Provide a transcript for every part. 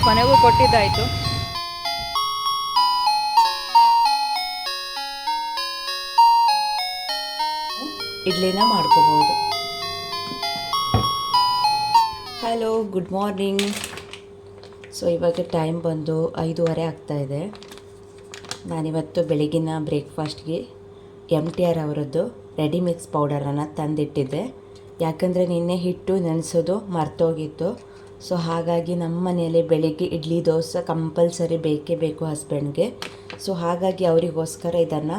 ಕೊನೆಗೂ ಕೊಟ್ಟಿದ್ದಾಯಿತು. ಇಡ್ಲಿನ ಮಾಡ್ಕೋಬೋದು. Hello, good morning. So ಇವಾಗ ಟೈಮ್ ಬಂದು 5:30 ಆಗ್ತಾಯಿದೆ. ನಾನಿವತ್ತು ಬೆಳಗಿನ ಬ್ರೇಕ್ಫಾಸ್ಟ್ಗೆ MTR ಅವರದ್ದು ರೆಡಿ ಮಿಕ್ಸ್ ಪೌಡರನ್ನು ತಂದಿಟ್ಟಿದ್ದೆ. ಯಾಕಂದರೆ ನಿನ್ನೆ ಹಿಟ್ಟು ನೆನೆಸೋದು ಮರ್ತೋಗಿತ್ತು. ಸೊ ಹಾಗಾಗಿ ನಮ್ಮ ಮನೆಯಲ್ಲಿ ಬೆಳಿಗ್ಗೆ ಇಡ್ಲಿ ದೋಸೆ ಕಂಪಲ್ಸರಿ ಬೇಕೇ ಬೇಕು ಹಸ್ಬೆಂಡ್ಗೆ. ಸೊ ಹಾಗಾಗಿ ಅವರಿಗೋಸ್ಕರ ಇದನ್ನು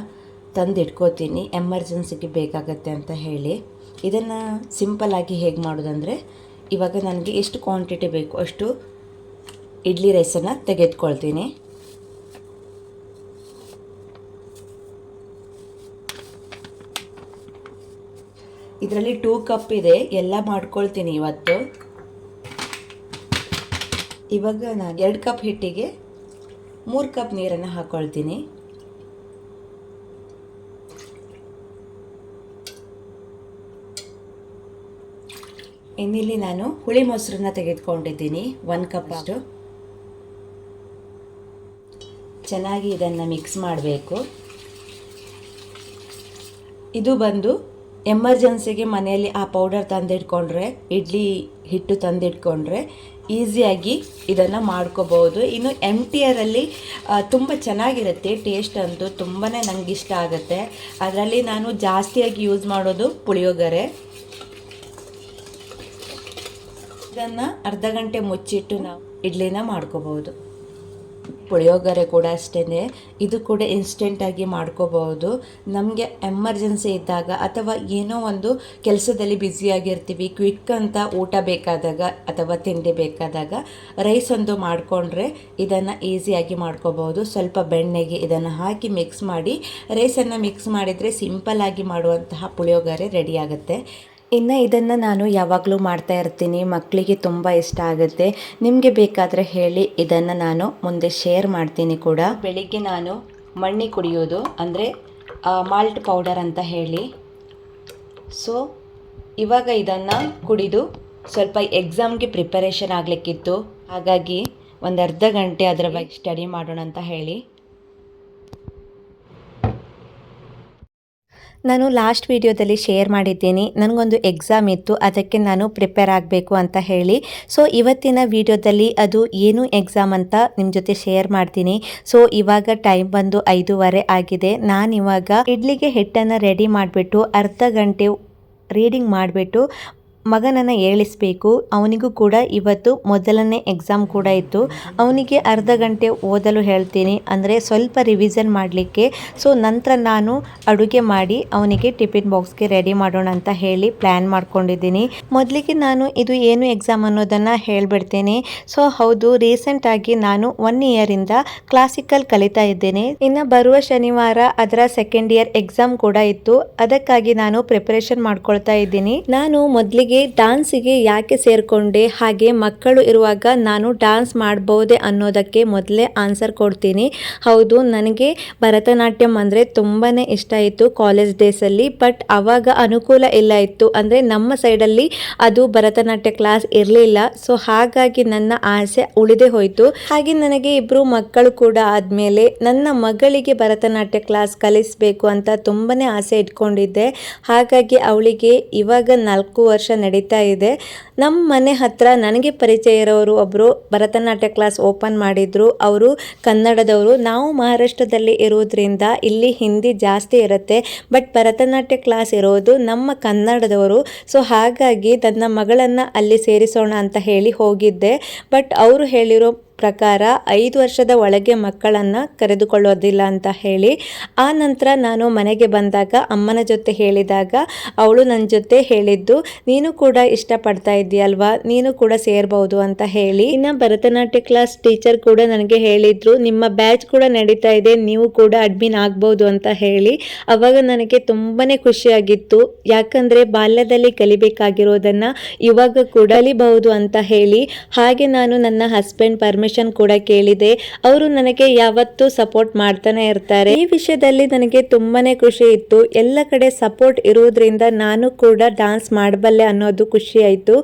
ತಂದಿಟ್ಕೋತೀನಿ, ಎಮರ್ಜೆನ್ಸಿಗೆ ಬೇಕಾಗತ್ತೆ ಅಂತ ಹೇಳಿ. ಇದನ್ನು ಸಿಂಪಲ್ಲಾಗಿ ಹೇಗೆ ಮಾಡೋದಂದರೆ, ಇವಾಗ ನನಗೆ ಎಷ್ಟು ಕ್ವಾಂಟಿಟಿ ಬೇಕು ಅಷ್ಟು ಇಡ್ಲಿ ರೈಸನ್ನು ತೆಗೆದುಕೊಳ್ತೀನಿ. ಇದರಲ್ಲಿ 2 ಕಪ್ ಇದೆ, ಎಲ್ಲ ಮಾಡ್ಕೊಳ್ತೀನಿ ಇವತ್ತು. ಇವಾಗ ನಾನು 2 ಕಪ್ ಹಿಟ್ಟಿಗೆ 3 ಕಪ್ ನೀರನ್ನು ಹಾಕ್ಕೊಳ್ತೀನಿ. ಇನ್ನಿಲ್ಲಿ ನಾನು ಹುಳಿ ಮೊಸರನ್ನ ತೆಗೆದುಕೊಂಡಿದ್ದೀನಿ 1 ಕಪ್ ಅಷ್ಟು. ಚೆನ್ನಾಗಿ ಇದನ್ನು ಮಿಕ್ಸ್ ಮಾಡಬೇಕು. ಇದು ಬಂದು ಎಮರ್ಜೆನ್ಸಿಗೆ ಮನೆಯಲ್ಲಿ ಆ ಪೌಡರ್ ತಂದಿಟ್ಕೊಂಡ್ರೆ, ಇಡ್ಲಿ ಹಿಟ್ಟು ತಂದಿಟ್ಕೊಂಡ್ರೆ ಈಸಿಯಾಗಿ ಇದನ್ನು ಮಾಡ್ಕೋಬೋದು. ಇನ್ನು MTRಲ್ಲಿ ತುಂಬ ಚೆನ್ನಾಗಿರುತ್ತೆ, ಟೇಸ್ಟ್ ಅಂತೂ ತುಂಬಾ ನನಗೆ ಇಷ್ಟ ಆಗುತ್ತೆ. ಅದರಲ್ಲಿ ನಾನು ಜಾಸ್ತಿಯಾಗಿ ಯೂಸ್ ಮಾಡೋದು ಪುಳಿಯೋಗರೆ. ಇದನ್ನು ಅರ್ಧ ಗಂಟೆ ಮುಚ್ಚಿಟ್ಟು ನಾವು ಇಡ್ಲಿನ ಮಾಡ್ಕೋಬೋದು. ಪುಳಿಯೋಗರೆ ಕೂಡ ಅಷ್ಟೇ, ಇದು ಕೂಡ ಇನ್ಸ್ಟೆಂಟಾಗಿ ಮಾಡ್ಕೋಬಹುದು. ನಮಗೆ ಎಮರ್ಜೆನ್ಸಿ ಇದ್ದಾಗ ಅಥವಾ ಏನೋ ಒಂದು ಕೆಲಸದಲ್ಲಿ ಬ್ಯುಸಿಯಾಗಿರ್ತೀವಿ, ಕ್ವಿಕ್ ಅಂತ ಊಟ ಬೇಕಾದಾಗ ಅಥವಾ ತಿಂಡಿ ಬೇಕಾದಾಗ ರೈಸ್ ಒಂದು ಮಾಡಿಕೊಂಡ್ರೆ ಇದನ್ನು ಈಸಿಯಾಗಿ ಮಾಡ್ಕೋಬಹುದು. ಸ್ವಲ್ಪ ಬೆಣ್ಣೆಗೆ ಇದನ್ನು ಹಾಕಿ ಮಿಕ್ಸ್ ಮಾಡಿ ರೈಸನ್ನು ಮಿಕ್ಸ್ ಮಾಡಿದರೆ ಸಿಂಪಲ್ಲಾಗಿ ಮಾಡುವಂತಹ ಪುಳಿಯೋಗರೆ ರೆಡಿ ಆಗುತ್ತೆ. ಇನ್ನು ಇದನ್ನು ನಾನು ಯಾವಾಗಲೂ ಮಾಡ್ತಾ ಇರ್ತೀನಿ, ಮಕ್ಕಳಿಗೆ ತುಂಬ ಇಷ್ಟ ಆಗುತ್ತೆ. ನಿಮಗೆ ಬೇಕಾದರೆ ಹೇಳಿ, ಇದನ್ನು ನಾನು ಮುಂದೆ ಶೇರ್ ಮಾಡ್ತೀನಿ ಕೂಡ. ಬೆಳಿಗ್ಗೆ ನಾನು ಮಣ್ಣಿ ಕುಡಿಯೋದು ಅಂದರೆ ಮಾಲ್ಟ್ ಪೌಡರ್ ಅಂತ ಹೇಳಿ. ಸೊ ಇವಾಗ ಇದನ್ನು ಕುಡಿದು ಸ್ವಲ್ಪ ಎಕ್ಸಾಮ್ಗೆ ಪ್ರಿಪರೇಷನ್ ಆಗಲಿಕ್ಕಿತ್ತು, ಹಾಗಾಗಿ ಒಂದು ಅರ್ಧ ಗಂಟೆ ಅದರ ಬಗ್ಗೆ ಸ್ಟಡಿ ಮಾಡೋಣ ಅಂತ ಹೇಳಿ. ನಾನು ಲಾಸ್ಟ್ ವಿಡಿಯೋದಲ್ಲಿ ಶೇರ್ ಮಾಡಿದ್ದೀನಿ, ನನಗೊಂದು ಎಕ್ಸಾಮ್ ಇತ್ತು, ಅದಕ್ಕೆ ನಾನು ಪ್ರಿಪೇರ್ ಆಗಬೇಕು ಅಂತ ಹೇಳಿ. ಸೊ ಇವತ್ತಿನ ವಿಡಿಯೋದಲ್ಲಿ ಅದು ಏನು ಎಕ್ಸಾಮ್ ಅಂತ ನಿಮ್ಮ ಜೊತೆ ಶೇರ್ ಮಾಡ್ತೀನಿ. ಸೊ ಇವಾಗ ಟೈಮ್ ಬಂದು 5:30 ಆಗಿದೆ. ನಾನಿವಾಗ ಇಡ್ಲಿಗೆ ಹಿಟ್ಟನ್ನು ರೆಡಿ ಮಾಡಿಬಿಟ್ಟು ಅರ್ಧ ಗಂಟೆ ರೀಡಿಂಗ್ ಮಾಡಿಬಿಟ್ಟು ಮಗನನ್ನು ಏಳಿಸಬೇಕು. ಅವನಿಗೂ ಕೂಡ ಇವತ್ತು ಮೊದಲನೇ ಎಕ್ಸಾಮ್ ಕೂಡ ಇತ್ತು. ಅವನಿಗೆ ಅರ್ಧ ಗಂಟೆ ಓದಲು ಹೇಳ್ತೀನಿ, ಅಂದರೆ ಸ್ವಲ್ಪ ರಿವಿಷನ್ ಮಾಡಲಿಕ್ಕೆ. ಸೊ ನಂತರ ನಾನು ಅಡುಗೆ ಮಾಡಿ ಅವನಿಗೆ ಟಿಫಿನ್ ಬಾಕ್ಸ್ಗೆ ರೆಡಿ ಮಾಡೋಣ ಅಂತ ಹೇಳಿ ಪ್ಲ್ಯಾನ್ ಮಾಡ್ಕೊಂಡಿದ್ದೀನಿ. ಮೊದಲಿಗೆ ನಾನು ಇದು ಏನು ಎಕ್ಸಾಮ್ ಅನ್ನೋದನ್ನು ಹೇಳಿಬಿಡ್ತೇನೆ. ಸೊ ಹೌದು, ರೀಸೆಂಟಾಗಿ ನಾನು 1 ಇಯರಿಂದ ಕ್ಲಾಸಿಕಲ್ ಕಲಿತಾ ಇದ್ದೇನೆ. ಇನ್ನು ಬರುವ ಶನಿವಾರ ಅದರ ಸೆಕೆಂಡ್ ಇಯರ್ ಎಕ್ಸಾಮ್ ಕೂಡ ಇತ್ತು, ಅದಕ್ಕಾಗಿ ನಾನು ಪ್ರಿಪರೇಷನ್ ಮಾಡ್ಕೊಳ್ತಾ ಇದ್ದೀನಿ. ನಾನು ಮೊದಲಿಗೆ ಡಾನ್ಸಿಗೆ ಯಾಕೆ ಸೇರಿಕೊಂಡೆ, ಹಾಗೆ ಮಕ್ಕಳು ಇರುವಾಗ ನಾನು ಡಾನ್ಸ್ ಮಾಡಬಹುದೇ ಅನ್ನೋದಕ್ಕೆ ಮೊದಲೇ ಆನ್ಸರ್ ಕೊಡ್ತೀನಿ. ಹೌದು, ನನಗೆ ಭರತನಾಟ್ಯಂ ಅಂದರೆ ತುಂಬಾ ಇಷ್ಟ ಇತ್ತು ಕಾಲೇಜ್ ಡೇಸಲ್ಲಿ. ಬಟ್ ಆವಾಗ ಅನುಕೂಲ ಇಲ್ಲ ಇತ್ತು, ಅಂದರೆ ನಮ್ಮ ಸೈಡಲ್ಲಿ ಅದು ಭರತನಾಟ್ಯ ಕ್ಲಾಸ್ ಇರಲಿಲ್ಲ. ಸೊ ಹಾಗಾಗಿ ನನ್ನ ಆಸೆ ಉಳಿದೇ ಹೋಯಿತು. ಹಾಗೆ ನನಗೆ 2 ಮಕ್ಕಳು ಕೂಡ ಆದಮೇಲೆ ನನ್ನ ಮಗಳಿಗೆ ಭರತನಾಟ್ಯ ಕ್ಲಾಸ್ ಕಲಿಸಬೇಕು ಅಂತ ತುಂಬಾ ಆಸೆ ಇಟ್ಕೊಂಡಿದ್ದೆ. ಹಾಗಾಗಿ ಅವಳಿಗೆ ಇವಾಗ 4 ವರ್ಷ ನಡೀತಾ ಇದೆ. ನಮ್ಮ ಮನೆ ಹತ್ರ ನನಗೆ ಪರಿಚಯ ಇರೋರು ಒಬ್ಬರು ಭರತನಾಟ್ಯ ಕ್ಲಾಸ್ ಓಪನ್ ಮಾಡಿದ್ರು. ಅವರು ಕನ್ನಡದವರು. ನಾವು ಮಹಾರಾಷ್ಟ್ರದಲ್ಲಿ ಇರೋದ್ರಿಂದ ಇಲ್ಲಿ ಹಿಂದಿ ಜಾಸ್ತಿ ಇರುತ್ತೆ, ಬಟ್ ಭರತನಾಟ್ಯ ಕ್ಲಾಸ್ ಇರೋದು ನಮ್ಮ ಕನ್ನಡದವರು. ಸೊ ಹಾಗಾಗಿ ನನ್ನ ಮಗಳನ್ನು ಅಲ್ಲಿ ಸೇರಿಸೋಣ ಅಂತ ಹೇಳಿ ಹೋಗಿದ್ದೆ. ಬಟ್ ಅವರು ಹೇಳಿರೋ ಪ್ರಕಾರ 5 ವರ್ಷದ ಒಳಗೆ ಮಕ್ಕಳನ್ನು ಕರೆದುಕೊಳ್ಳೋದಿಲ್ಲ ಅಂತ ಹೇಳಿ. ಆ ನಂತರ ನಾನು ಮನೆಗೆ ಬಂದಾಗ ಅಮ್ಮನ ಜೊತೆ ಹೇಳಿದಾಗ ಅವಳು ನನ್ನ ಜೊತೆ ಹೇಳಿದ್ದು, ನೀನು ಕೂಡ ಇಷ್ಟಪಡ್ತಾ ಇದ್ದೀಯಲ್ವಾ, ನೀನು ಕೂಡ ಸೇರ್ಬೋದು ಅಂತ ಹೇಳಿ. ಇನ್ನು ಭರತನಾಟ್ಯ ಕ್ಲಾಸ್ ಟೀಚರ್ ಕೂಡ ನನಗೆ ಹೇಳಿದ್ರು, ನಿಮ್ಮ ಬ್ಯಾಚ್ ಕೂಡ ನಡೀತಾ ಇದೆ, ನೀವು ಕೂಡ ಅಡ್ಮಿನ್ ಆಗ್ಬೋದು ಅಂತ ಹೇಳಿ. ಅವಾಗ ನನಗೆ ತುಂಬಾ ಖುಷಿಯಾಗಿತ್ತು, ಯಾಕಂದರೆ ಬಾಲ್ಯದಲ್ಲಿ ಕಲಿಬೇಕಾಗಿರೋದನ್ನು ಇವಾಗ ಕೂಡ ಕಲಿಬಹುದು ಅಂತ ಹೇಳಿ. ಹಾಗೆ ನಾನು ನನ್ನ ಹಸ್ಬೆಂಡ್ ಪರ್ಮಿಷನ್ ಪರ್ಮಿಷನ್ ಕೂಡ ಕೇಳಿದೆ. ಅವರು ನನಗೆ ಯಾವತ್ತೂ ಸಪೋರ್ಟ್ ಮಾಡ್ತಾನೆ ಇರ್ತಾರೆ. ಈ ವಿಷಯದಲ್ಲಿ ನನಗೆ ತುಂಬಾನೇ ಖುಷಿ ಇತ್ತು. ಎಲ್ಲ ಕಡೆ ಸಪೋರ್ಟ್ ಇರುವುದರಿಂದ ನಾನು ಕೂಡ ಡಾನ್ಸ್ ಮಾಡಬಲ್ಲೆ ಅನ್ನೋದು ಖುಷಿ ಆಯಿತು.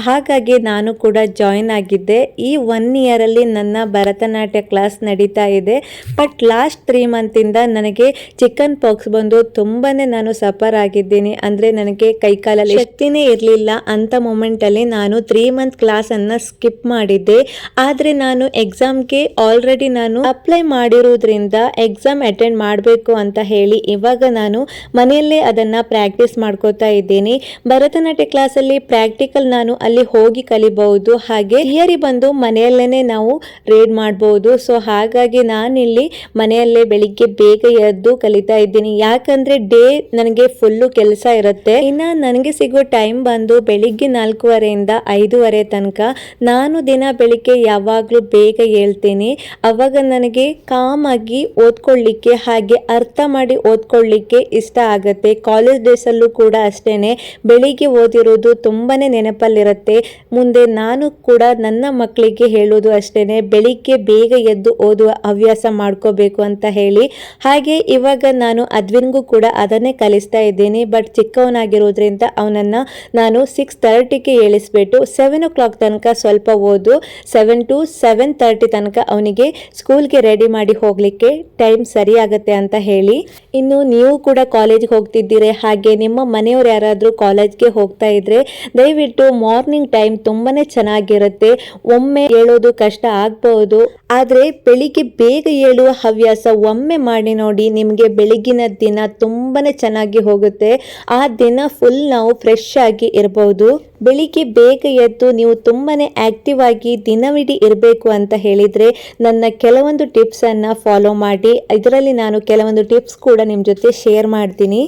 ಹಾಗಾಗಿ ನಾನು ಕೂಡ ಜಾಯಿನ್ ಆಗಿದ್ದೆ. ಈ 1 ಇಯರ್ ಅಲ್ಲಿ ನನ್ನ ಭರತನಾಟ್ಯ ಕ್ಲಾಸ್ ನಡೀತಾ ಇದೆ. ಬಟ್ ಲಾಸ್ಟ್ 3 ಮಂತಿಂದ ನನಗೆ ಚಿಕನ್ ಪಾಕ್ಸ್ ಬಂದು ತುಂಬಾನೇ ನಾನು ಸಫರ್ ಆಗಿದ್ದೀನಿ. ಅಂದ್ರೆ ನನಗೆ ಕೈಕಾಲಲ್ಲಿ ಶಕ್ತಿನೇ ಇರಲಿಲ್ಲ. ಅಂತ ಮೂಮೆಂಟ್ ಅಲ್ಲಿ ನಾನು 3 ಮಂತ್ ಕ್ಲಾಸ್ ಅನ್ನ ಸ್ಕಿಪ್ ಮಾಡಿದ್ದೆ. ಆದ್ರೆ ನಾನು ಎಕ್ಸಾಮ್ಗೆ ಆಲ್ರೆಡಿ ನಾನು ಅಪ್ಲೈ ಮಾಡಿರೋದ್ರಿಂದ ಎಕ್ಸಾಮ್ ಅಟೆಂಡ್ ಮಾಡಬೇಕು ಅಂತ ಹೇಳಿ ಇವಾಗ ನಾನು ಮನೆಯಲ್ಲೇ ಅದನ್ನ ಪ್ರಾಕ್ಟೀಸ್ ಮಾಡ್ಕೋತಾ ಇದ್ದೀನಿ. ಭರತನಾಟ್ಯ ಕ್ಲಾಸ್ ಅಲ್ಲಿ ಪ್ರಾಕ್ಟಿಕಲ್ ನಾನು ಅಲ್ಲಿ ಹೋಗಿ ಕಲಿಬಹುದು, ಹಾಗೆ ಥಿಯರಿ ಬಂದು ಮನೆಯಲ್ಲೇನೆ ನಾವು ರೀಡ್ ಮಾಡಬಹುದು. ಸೊ ಹಾಗಾಗಿ ನಾನಿಲ್ಲಿ ಮನೆಯಲ್ಲೇ ಬೆಳಿಗ್ಗೆ ಬೇಗ ಎದ್ದು ಕಲಿತಾ ಇದ್ದೀನಿ. ಯಾಕಂದ್ರೆ ಡೇ ನನಗೆ ಫುಲ್ಲು ಕೆಲಸ ಇರುತ್ತೆ. ಇನ್ನ ನನಗೆ ಸಿಗೋ ಟೈಮ್ ಬಂದು ಬೆಳಿಗ್ಗೆ 4:30 ಇಂದ 5:30 ತನಕ. ನಾನು ದಿನ ಬೆಳಿಗ್ಗೆ ಯಾವಾಗ್ಲೂ ಬೇಗ ಹೇಳ್ತೀನಿ. ಅವಾಗ ನನಗೆ ಕಾಮ್ ಆಗಿ ಓದ್ಕೊಳ್ಳಿಕ್ಕೆ ಹಾಗೆ ಅರ್ಥ ಮಾಡಿ ಓದ್ಕೊಳ್ಳಿಕ್ಕೆ ಇಷ್ಟ ಆಗುತ್ತೆ. ಕಾಲೇಜ್ ಡೇಸ್ ಅಲ್ಲೂ ಕೂಡ ಅಷ್ಟೇನೆ ಬೆಳಿಗ್ಗೆ ಓದಿರೋದು ತುಂಬಾನೇ ನೆನಪಲ್ಲಿರುತ್ತೆ. ಮುಂದೆ ನಾನು ಕೂಡ ನನ್ನ ಮಕ್ಕಳಿಗೆ ಹೇಳೋದು ಅಷ್ಟೇನೆ, ಬೆಳಿಗ್ಗೆ ಬೇಗ ಎದ್ದು ಓದುವ ಹವ್ಯಾಸ ಮಾಡ್ಕೋಬೇಕು ಅಂತ ಹೇಳಿ. ಹಾಗೆ ಇವಾಗ ನಾನು ಅದ್ವಿನ್ಗೂ ಕೂಡ ಅದನ್ನೇ ಕಲಿಸ್ತಾ ಇದ್ದೀನಿ. ಬಟ್ ಚಿಕ್ಕವನಾಗಿರೋದ್ರಿಂದ ಅವನನ್ನ ನಾನು 6:30ಗೆ ಏಳಿಸ್ಬಿಟ್ಟು 7 o'clock ತನಕ ಸ್ವಲ್ಪ ಓದು, 7 to 7:30 ತನಕ ಅವನಿಗೆ ಸ್ಕೂಲ್ಗೆ ರೆಡಿ ಮಾಡಿ ಹೋಗ್ಲಿಕ್ಕೆ ಟೈಮ್ ಸರಿ ಆಗುತ್ತೆ ಅಂತ ಹೇಳಿ. ಇನ್ನು ನೀವು ಕೂಡ ಕಾಲೇಜ್ಗೆ ಹೋಗ್ತಿದ್ದೀರಿ, ಹಾಗೆ ನಿಮ್ಮ ಮನೆಯವ್ರು ಯಾರಾದರೂ ಕಾಲೇಜ್ಗೆ ಹೋಗ್ತಾ ಇದ್ರೆ ದಯವಿಟ್ಟು ಮಾರ್ನಿಂಗ್ ಟೈಮ್ ತುಂಬಾನೇ ಚೆನ್ನಾಗಿರುತ್ತೆ. ಒಮ್ಮೆ ಹೇಳೋದು ಕಷ್ಟ ಆಗ್ಬಹುದು, ಆದ್ರೆ ಬೆಳಿಗ್ಗೆ ಬೇಗ ಏಳುವ ಹವ್ಯಾಸ ಒಮ್ಮೆ ಮಾಡಿ ನೋಡಿ. ನಿಮಗೆ ಬೆಳಗಿನ ದಿನ ತುಂಬಾನೇ ಚೆನ್ನಾಗಿ ಹೋಗುತ್ತೆ. ಆ ದಿನ ಫುಲ್ ನಾವು ಫ್ರೆಶ್ ಆಗಿ ಇರಬಹುದು. ಬೆಳಿಗ್ಗೆ ಬೇಗ ಎದ್ದು ನೀವು ತುಂಬಾನೇ ಆಕ್ಟಿವ್ ಆಗಿ ದಿನವಿಡೀ ಇರಬೇಕು ಅಂತ ಹೇಳಿದ್ರೆ ನನ್ನ ಕೆಲವೊಂದು ಟಿಪ್ಸ್ ಅನ್ನ ಫಾಲೋ ಮಾಡಿ. ಇದರಲ್ಲಿ ನಾನು ಕೆಲವೊಂದು ಟಿಪ್ಸ್ ಕೂಡ ನಿಮ್ ಜೊತೆ ಶೇರ್ ಮಾಡ್ತೀನಿ.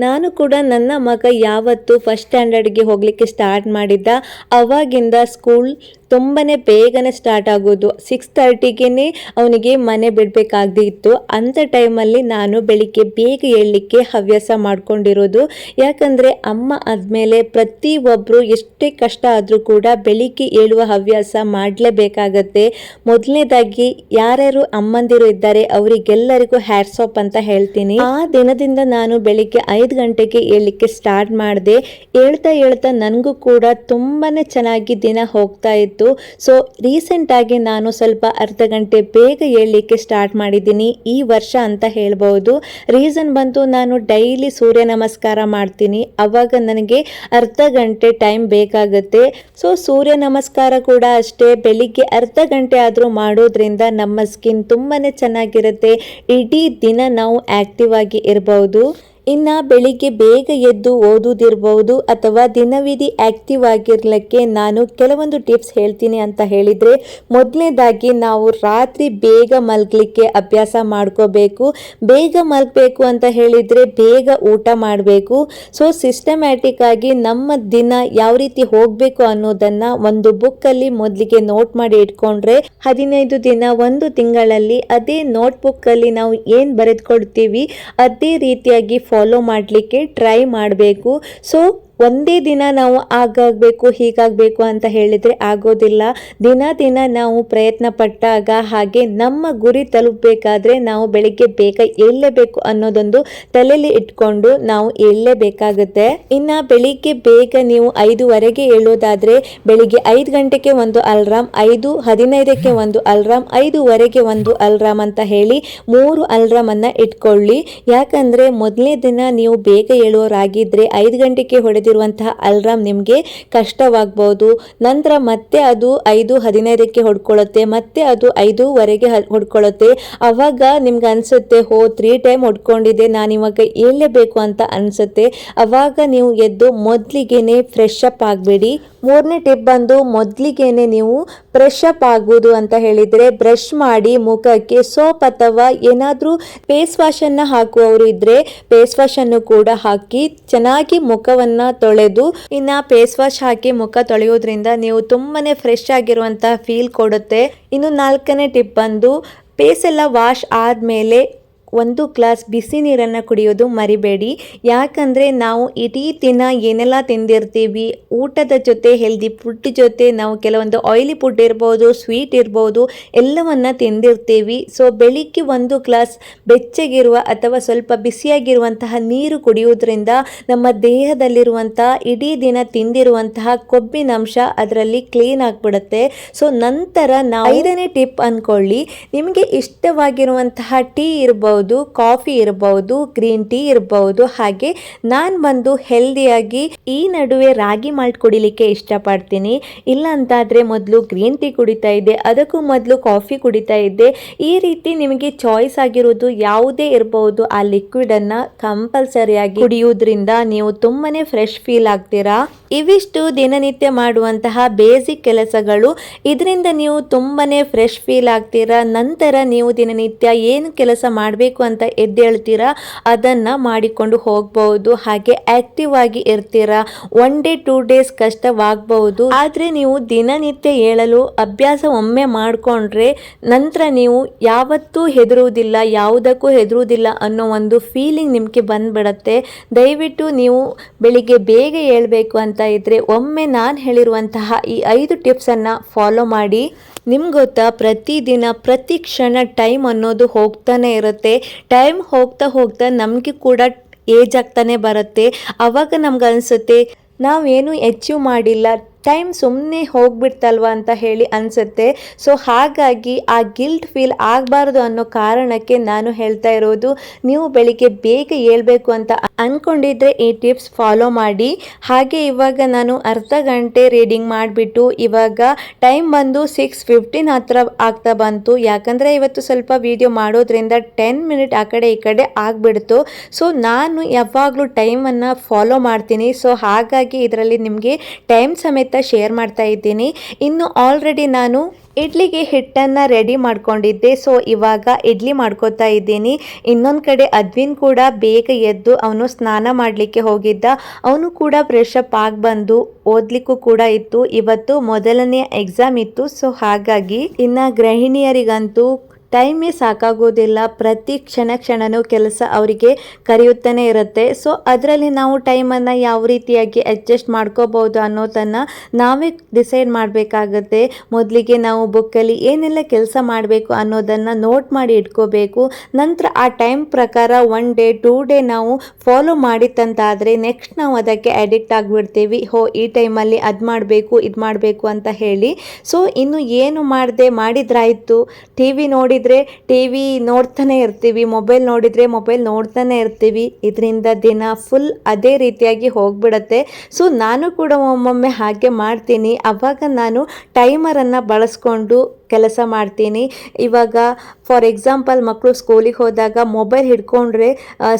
ನಾನು ಕೂಡ ನನ್ನ ಮಗ ಯಾವತ್ತು ಫಸ್ಟ್ ಸ್ಟ್ಯಾಂಡರ್ಡ್ಗೆ ಹೋಗ್ಲಿಕ್ಕೆ ಸ್ಟಾರ್ಟ್ ಮಾಡಿದ್ದ ಅವಾಗಿಂದ ಸ್ಕೂಲ್ ತುಂಬಾನೇ ಬೇಗನೆ ಸ್ಟಾರ್ಟ್ ಆಗೋದು. 6:30ಗೆ ಅವನಿಗೆ ಮನೆ ಬಿಡಬೇಕಾಗಿತ್ತು. ಅಂಥ ಟೈಮಲ್ಲಿ ನಾನು ಬೆಳಿಗ್ಗೆ ಬೇಗ ಏಳಲಿಕ್ಕೆ ಹವ್ಯಾಸ ಮಾಡ್ಕೊಂಡಿರೋದು. ಯಾಕಂದರೆ ಅಮ್ಮ ಆದಮೇಲೆ ಪ್ರತಿಯೊಬ್ಬರು ಎಷ್ಟೇ ಕಷ್ಟ ಆದರೂ ಕೂಡ ಬೆಳಿಗ್ಗೆ ಏಳುವ ಹವ್ಯಾಸ ಮಾಡಲೇಬೇಕಾಗತ್ತೆ. ಮೊದಲನೇದಾಗಿ ಯಾರ್ಯಾರು ಅಮ್ಮಂದಿರು ಇದ್ದಾರೆ ಅವರಿಗೆಲ್ಲರಿಗೂ ಹ್ಯಾಟ್ಸ್ ಆಫ್ ಅಂತ ಹೇಳ್ತೀನಿ. ಆ ದಿನದಿಂದ ನಾನು ಬೆಳಿಗ್ಗೆ 5 ಗಂಟೆಗೆ ಏಳಲಿಕ್ಕೆ ಸ್ಟಾರ್ಟ್ ಮಾಡಿದೆ. ಹೇಳ್ತಾ ನನಗೂ ಕೂಡ ತುಂಬಾನೇ ಚೆನ್ನಾಗಿ ದಿನ ಹೋಗ್ತಾ ಇತ್ತು. ಸೊ ರೀಸೆಂಟ್ ಆಗಿ ನಾನು ಸ್ವಲ್ಪ ಅರ್ಧ ಗಂಟೆ ಬೇಗ ಏಳಲಿಕ್ಕೆ ಸ್ಟಾರ್ಟ್ ಮಾಡಿದ್ದೀನಿ ಈ ವರ್ಷ ಅಂತ ಹೇಳ್ಬಹುದು. ರೀಸನ್ ಬಂತು, ನಾನು ಡೈಲಿ ಸೂರ್ಯ ನಮಸ್ಕಾರ ಮಾಡ್ತೀನಿ. ಅವಾಗ ನನಗೆ ಅರ್ಧ ಗಂಟೆ ಟೈಮ್ ಬೇಕಾಗುತ್ತೆ. ಸೊ ಸೂರ್ಯ ನಮಸ್ಕಾರ ಕೂಡ ಅಷ್ಟೇ ಬೆಳಿಗ್ಗೆ ಅರ್ಧ ಗಂಟೆ ಆದರೂ ಮಾಡೋದ್ರಿಂದ ನಮ್ಮ ಸ್ಕಿನ್ ತುಂಬಾನೇ ಚೆನ್ನಾಗಿರುತ್ತೆ. ಇಡೀ ದಿನ ನಾವು ಆಕ್ಟಿವ್ ಆಗಿ ಇರಬಹುದು. ಇನ್ನು ಬೆಳಿಗ್ಗೆ ಬೇಗ ಎದ್ದು ಓದುವುದಿರಬಹುದು ಅಥವಾ ದಿನವಿಡೀ ಆಕ್ಟಿವ್ ಆಗಿರ್ಲಿಕ್ಕೆ ನಾನು ಕೆಲವೊಂದು ಟಿಪ್ಸ್ ಹೇಳ್ತೀನಿ ಅಂತ ಹೇಳಿದರೆ, ಮೊದಲನೇದಾಗಿ ನಾವು ರಾತ್ರಿ ಬೇಗ ಮಲಗಲಿಕ್ಕೆ ಅಭ್ಯಾಸ ಮಾಡ್ಕೋಬೇಕು. ಬೇಗ ಮಲಗಬೇಕು ಅಂತ ಹೇಳಿದರೆ ಬೇಗ ಊಟ ಮಾಡಬೇಕು. ಸೊ ಸಿಸ್ಟಮ್ಯಾಟಿಕ್ ಆಗಿ ನಮ್ಮ ದಿನ ಯಾವ ರೀತಿ ಹೋಗಬೇಕು ಅನ್ನೋದನ್ನು ಒಂದು ಬುಕ್ಕಲ್ಲಿ ಮೊದಲಿಗೆ ನೋಟ್ ಮಾಡಿ ಇಟ್ಕೊಂಡ್ರೆ 15 ದಿನ 1 ತಿಂಗಳಲ್ಲಿ ಅದೇ ನೋಟ್ಬುಕ್ಕಲ್ಲಿ ನಾವು ಏನು ಬರೆದುಕೊಡ್ತೀವಿ ಅದೇ ರೀತಿಯಾಗಿ ಫಾಲೋ ಮಾಡಲಿಕ್ಕೆ ಟ್ರೈ ಮಾಡಬೇಕು. ಸೊ ಒಂದೇ ದಿನ ನಾವು ಆಗಾಗಬೇಕು ಹೀಗಾಗಬೇಕು ಅಂತ ಹೇಳಿದರೆ ಆಗೋದಿಲ್ಲ. ದಿನ ನಾವು ಪ್ರಯತ್ನ ಪಟ್ಟಾಗ ಹಾಗೆ ನಮ್ಮ ಗುರಿ ತಲುಪಬೇಕಾದ್ರೆ ನಾವು ಬೆಳಿಗ್ಗೆ ಬೇಗ ಏಳಲೇಬೇಕು ಅನ್ನೋದೊಂದು ತಲೆಯಲ್ಲಿ ಇಟ್ಕೊಂಡು ನಾವು ಏಳಲೇಬೇಕಾಗುತ್ತೆ. ಇನ್ನು ಬೆಳಿಗ್ಗೆ ಬೇಗ ನೀವು 5:15ಗೆ ಏಳೋದಾದರೆ ಬೆಳಿಗ್ಗೆ 5 ಗಂಟೆಗೆ ಒಂದು ಅಲ್ರಾಮ್, 5:15ಕ್ಕೆ ಒಂದು ಅಲ್ರಾಮ್, 5:15ಗೆ ಒಂದು ಅಲ್ರಾಮ್ ಅಂತ ಹೇಳಿ 3 ಅಲ್ರಾಮನ್ನು ಇಟ್ಕೊಳ್ಳಿ. ಯಾಕಂದರೆ ಮೊದಲನೇ ದಿನ ನೀವು ಬೇಗ ಏಳೋರಾಗಿದ್ದರೆ 5 ಗಂಟೆಗೆ ಹೊಡೆದಿರುವಂತಹ ಅಲ್ರಾಮ್ ನಿಮಗೆ ಕಷ್ಟವಾಗಬಹುದು. ನಂತರ ಮತ್ತೆ ಅದು 5:15ಕ್ಕೆ ಹೊಡ್ಕೊಳ್ಳುತ್ತೆ, ಮತ್ತೆ ಅದು 5:15ಗೆ ಹೊಡ್ಕೊಳ್ಳುತ್ತೆ. ಅವಾಗ ನಿಮ್ಗೆ ಅನಿಸುತ್ತೆ, 3 ಟೈಮ್ ಹೊಡ್ಕೊಂಡಿದೆ, ನಾನು ಇವಾಗ ಏಳಲೇಬೇಕು ಅಂತ ಅನಿಸುತ್ತೆ. ಅವಾಗ ನೀವು ಎದ್ದು ಮೊದಲಿಗೆನೆ ಫ್ರೆಶ್ ಅಪ್ ಆಗಬೇಡಿ. 3ನೇ ಟಿಪ್ ಬಂದು ಮೊದಲಿಗೆನೆ ನೀವು ಫ್ರೆಶ್ ಅಪ್ ಆಗ್ಬೋದು ಅಂತ ಹೇಳಿದರೆ ಬ್ರಷ್ ಮಾಡಿ ಮುಖಕ್ಕೆ ಸೋಪ್ ಅಥವಾ ಏನಾದರೂ ಫೇಸ್ ವಾಶನ್ನು ಹಾಕುವವರು ಇದ್ದರೆ ಫೇಸ್ ವಾಶನ್ನು ಕೂಡ ಹಾಕಿ ಚೆನ್ನಾಗಿ ಮುಖವನ್ನು ತೊಳೆದು, ಇನ್ನು ಫೇಸ್ ವಾಶ್ ಹಾಕಿ ಮುಖ ತೊಳೆಯೋದ್ರಿಂದ ನೀವು ತುಂಬಾನೇ ಫ್ರೆಶ್ ಆಗಿರುವಂತಹ ಫೀಲ್ ಕೊಡುತ್ತೆ. ಇನ್ನು 4ನೇ ಟಿಪ್ ಬಂದು ಫೇಸ್ ಎಲ್ಲ ವಾಶ್ ಆದಮೇಲೆ 1 ಗ್ಲಾಸ್ ಬಿಸಿ ನೀರನ್ನು ಕುಡಿಯೋದು ಮರಿಬೇಡಿ. ಯಾಕಂದರೆ ನಾವು ಇಡೀ ದಿನ ಏನೆಲ್ಲ ತಿಂದಿರ್ತೀವಿ, ಊಟದ ಜೊತೆ ಹೆಲ್ದಿ ಫುಡ್ ಜೊತೆ ನಾವು ಕೆಲವೊಂದು ಆಯಿಲಿ ಫುಡ್ ಇರ್ಬೋದು, ಸ್ವೀಟ್ ಇರ್ಬೋದು, ಎಲ್ಲವನ್ನು ತಿಂದಿರ್ತೀವಿ. ಸೊ ಬೆಳಿಗ್ಗೆ 1 ಗ್ಲಾಸ್ ಬೆಚ್ಚಗಿರುವ ಅಥವಾ ಸ್ವಲ್ಪ ಬಿಸಿಯಾಗಿರುವಂತಹ ನೀರು ಕುಡಿಯೋದ್ರಿಂದ ನಮ್ಮ ದೇಹದಲ್ಲಿರುವಂಥ ಇಡೀ ದಿನ ತಿಂದಿರುವಂತಹ ಕೊಬ್ಬಿನಂಶ ಅದರಲ್ಲಿ ಕ್ಲೀನ್ ಆಗಿಬಿಡುತ್ತೆ. ಸೊ ನಂತರ ನಾವು 5ನೇ ಟಿಪ್ ಅಂದ್ಕೊಳ್ಳಿ, ನಿಮಗೆ ಇಷ್ಟವಾಗಿರುವಂತಹ ಟೀ ಇರ್ಬೋದು, ಕಾಫಿ ಇರ್ಬೋದು, ಗ್ರೀನ್ ಟೀ ಇರ್ಬೋದು. ಹಾಗೆ ನಾನು ಬಂದು ಹೆಲ್ದಿಯಾಗಿ ಈ ನಡುವೆ ರಾಗಿ ಮಾಲ್ಟ್ ಕುಡಿಲಿಕ್ಕೆ ಇಷ್ಟಪಡ್ತೀನಿ. ಇಲ್ಲ ಅಂತಾದರೆ ಮೊದಲು ಗ್ರೀನ್ ಟೀ ಕುಡಿತಾ ಇದ್ದೆ, ಅದಕ್ಕೂ ಮೊದಲು ಕಾಫಿ ಕುಡಿತಾ ಇದ್ದೆ. ಈ ರೀತಿ ನಿಮಗೆ ಚಾಯ್ಸ್ ಆಗಿರೋದು ಯಾವುದೇ ಇರ್ಬೋದು, ಆ ಲಿಕ್ವಿಡನ್ನು ಕಂಪಲ್ಸರಿಯಾಗಿ ಕುಡಿಯೋದ್ರಿಂದ ನೀವು ತುಂಬಾ ಫ್ರೆಶ್ ಫೀಲ್ ಆಗ್ತೀರಾ. ಇವಿಷ್ಟು ದಿನನಿತ್ಯ ಮಾಡುವಂತಹ ಬೇಸಿಕ್ ಕೆಲಸಗಳು. ಇದರಿಂದ ನೀವು ತುಂಬಾ ಫ್ರೆಶ್ ಫೀಲ್ ಆಗ್ತೀರಾ. ನಂತರ ನೀವು ದಿನನಿತ್ಯ ಏನು ಕೆಲಸ ಮಾಡಬೇಕು ಅಂತ ಎದ್ದೇಳ್ತೀರಾ ಅದನ್ನು ಮಾಡಿಕೊಂಡು ಹೋಗ್ಬಹುದು. ಹಾಗೆ ಆಕ್ಟಿವ್ ಆಗಿ ಇರ್ತೀರಾ. 1 ಡೇ 2 ಡೇಸ್ ಕಷ್ಟವಾಗಬಹುದು, ಆದರೆ ನೀವು ದಿನನಿತ್ಯ ಏಳಲು ಅಭ್ಯಾಸ ಒಮ್ಮೆ ಮಾಡಿಕೊಂಡ್ರೆ ನಂತರ ನೀವು ಯಾವತ್ತೂ ಹೆದರುವುದಿಲ್ಲ, ಯಾವುದಕ್ಕೂ ಹೆದರುವುದಿಲ್ಲ ಅನ್ನೋ ಒಂದು ಫೀಲಿಂಗ್ ನಿಮಗೆ ಬಂದ್ಬಿಡತ್ತೆ. ದಯವಿಟ್ಟು ನೀವು ಬೆಳಿಗ್ಗೆ ಬೇಗ ಏಳಬೇಕು ಅಂತ ಇದ್ದರೆ ಒಮ್ಮೆ ನಾನು ಹೇಳಿರುವಂತಹ ಈ 5 ಟಿಪ್ಸನ್ನು ಫಾಲೋ ಮಾಡಿ. ನಿಮ್ಗೆ ಗೊತ್ತಾ, ಪ್ರತಿದಿನ ಪ್ರತಿ ಕ್ಷಣ ಟೈಮ್ ಅನ್ನೋದು ಹೋಗ್ತಾನೆ ಇರುತ್ತೆ. ಟೈಮ್ ಹೋಗ್ತಾ ಹೋಗ್ತಾ ನಮಗೆ ಕೂಡ ಏಜ್ ಆಗ್ತಾನೆ ಬರುತ್ತೆ. ಆವಾಗ ನಮ್ಗೆ ಅನಿಸುತ್ತೆ ನಾವೇನು ಅಚೀವ್ ಮಾಡಿಲ್ಲ, ಟೈಮ್ ಸುಮ್ಮನೆ ಹೋಗ್ಬಿಡ್ತಲ್ವ ಅಂತ ಹೇಳಿ ಅನಿಸುತ್ತೆ. ಸೊ ಹಾಗಾಗಿ ಆ ಗಿಲ್ಟ್ ಫೀಲ್ ಆಗಬಾರ್ದು ಅನ್ನೋ ಕಾರಣಕ್ಕೆ ನಾನು ಹೇಳ್ತಾ ಇರೋದು, ನೀವು ಬೆಳಿಗ್ಗೆ ಬೇಗ ಏಳಬೇಕು ಅಂತ ಅಂದ್ಕೊಂಡಿದ್ರೆ ಈ ಟಿಪ್ಸ್ ಫಾಲೋ ಮಾಡಿ. ಹಾಗೆ ಇವಾಗ ನಾನು ಅರ್ಧ ಗಂಟೆ ರೀಡಿಂಗ್ ಮಾಡಿಬಿಟ್ಟು ಇವಾಗ ಟೈಮ್ ಬಂದು 6:15 ಹತ್ರ ಆಗ್ತಾ ಬಂತು. ಯಾಕಂದರೆ ಇವತ್ತು ಸ್ವಲ್ಪ ವಿಡಿಯೋ ಮಾಡೋದ್ರಿಂದ 10 ಮಿನಿಟ್ ಆ ಕಡೆ ಈ ಕಡೆ ಆಗಿಬಿಡ್ತು. ಸೊ ನಾನು ಯಾವಾಗಲೂ ಟೈಮನ್ನು ಫಾಲೋ ಮಾಡ್ತೀನಿ. ಸೊ ಹಾಗಾಗಿ ಇದರಲ್ಲಿ ನಿಮಗೆ ಟೈಮ್ ಸಮೇತ ಶೇರ್ ಮಾಡ್ತಾ ಇದ್ದೀನಿ. ಇನ್ನು ಆಲ್ರೆಡಿ ನಾನು ಇಡ್ಲಿಗೆ ಹಿಟ್ಟನ್ನು ರೆಡಿ ಮಾಡ್ಕೊಂಡಿದ್ದೆ. ಸೊ ಇವಾಗ ಇಡ್ಲಿ ಮಾಡ್ಕೋತಾ ಇದ್ದೀನಿ. ಇನ್ನೊಂದು ಕಡೆ ಅದ್ವಿನ್ ಕೂಡ ಬೇಗ ಎದ್ದು ಅವನು ಸ್ನಾನ ಮಾಡಲಿಕ್ಕೆ ಹೋಗಿದ್ದ. ಅವನು ಕೂಡ ಫ್ರೆಶ್ ಅಪ್ ಆಗಿ ಬಂದು ಓದಲಿಕ್ಕೂ ಕೂಡ ಇತ್ತು. ಇವತ್ತು ಮೊದಲನೇ ಎಕ್ಸಾಮ್ ಇತ್ತು. ಸೊ ಹಾಗಾಗಿ ಇನ್ನು ಗೃಹಿಣಿಯರಿಗಂತೂ ಟೈಮೇ ಸಾಕಾಗೋದಿಲ್ಲ. ಪ್ರತಿ ಕ್ಷಣನೂ ಕೆಲಸ ಅವರಿಗೆ ಕರೆಯುತ್ತಾನೆ ಇರುತ್ತೆ. ಸೊ ಅದರಲ್ಲಿ ನಾವು ಟೈಮನ್ನು ಯಾವ ರೀತಿಯಾಗಿ ಅಡ್ಜಸ್ಟ್ ಮಾಡ್ಕೋಬೋದು ಅನ್ನೋದನ್ನು ನಾವೇ ಡಿಸೈಡ್ ಮಾಡಬೇಕಾಗತ್ತೆ. ಮೊದಲಿಗೆ ನಾವು ಬುಕ್ಕಲ್ಲಿ ಏನೆಲ್ಲ ಕೆಲಸ ಮಾಡಬೇಕು ಅನ್ನೋದನ್ನು ನೋಟ್ ಮಾಡಿ ಇಟ್ಕೋಬೇಕು. ನಂತರ ಆ ಟೈಮ್ ಪ್ರಕಾರ 1 ಡೇ 2 ಡೇ ನಾವು ಫಾಲೋ ಮಾಡಿತ್ತಂತಾದರೆ ನೆಕ್ಸ್ಟ್ ನಾವು ಅದಕ್ಕೆ ಅಡಿಕ್ಟ್ ಆಗಿಬಿಡ್ತೀವಿ. ಈ ಟೈಮಲ್ಲಿ ಅದು ಮಾಡಬೇಕು ಇದು ಮಾಡಬೇಕು ಅಂತ ಹೇಳಿ. ಸೊ ಇನ್ನು ಏನು ಮಾಡಿದ್ರಾಯಿತು. ಟಿ ವಿ ಟಿವಿ ನೋಡ್ತಾನೆ ಇರ್ತೀವಿ, ಮೊಬೈಲ್ ನೋಡಿದರೆ ಮೊಬೈಲ್ ನೋಡ್ತಾನೆ ಇರ್ತೀವಿ. ಇದರಿಂದ ದಿನ ಫುಲ್ ಅದೇ ರೀತಿಯಾಗಿ ಹೋಗ್ಬಿಡತ್ತೆ. ಸೊ ನಾನು ಕೂಡ ಒಮ್ಮೊಮ್ಮೆ ಹಾಗೆ ಮಾಡ್ತೀನಿ. ಆವಾಗ ನಾನು ಟೈಮರನ್ನು ಬಳಸ್ಕೊಂಡು ಕೆಲಸ ಮಾಡ್ತೀನಿ. ಇವಾಗ ಫಾರ್ ಎಕ್ಸಾಂಪಲ್ ಮಕ್ಕಳು ಸ್ಕೂಲಿಗೆ ಹೋದಾಗ ಮೊಬೈಲ್ ಹಿಡ್ಕೊಂಡ್ರೆ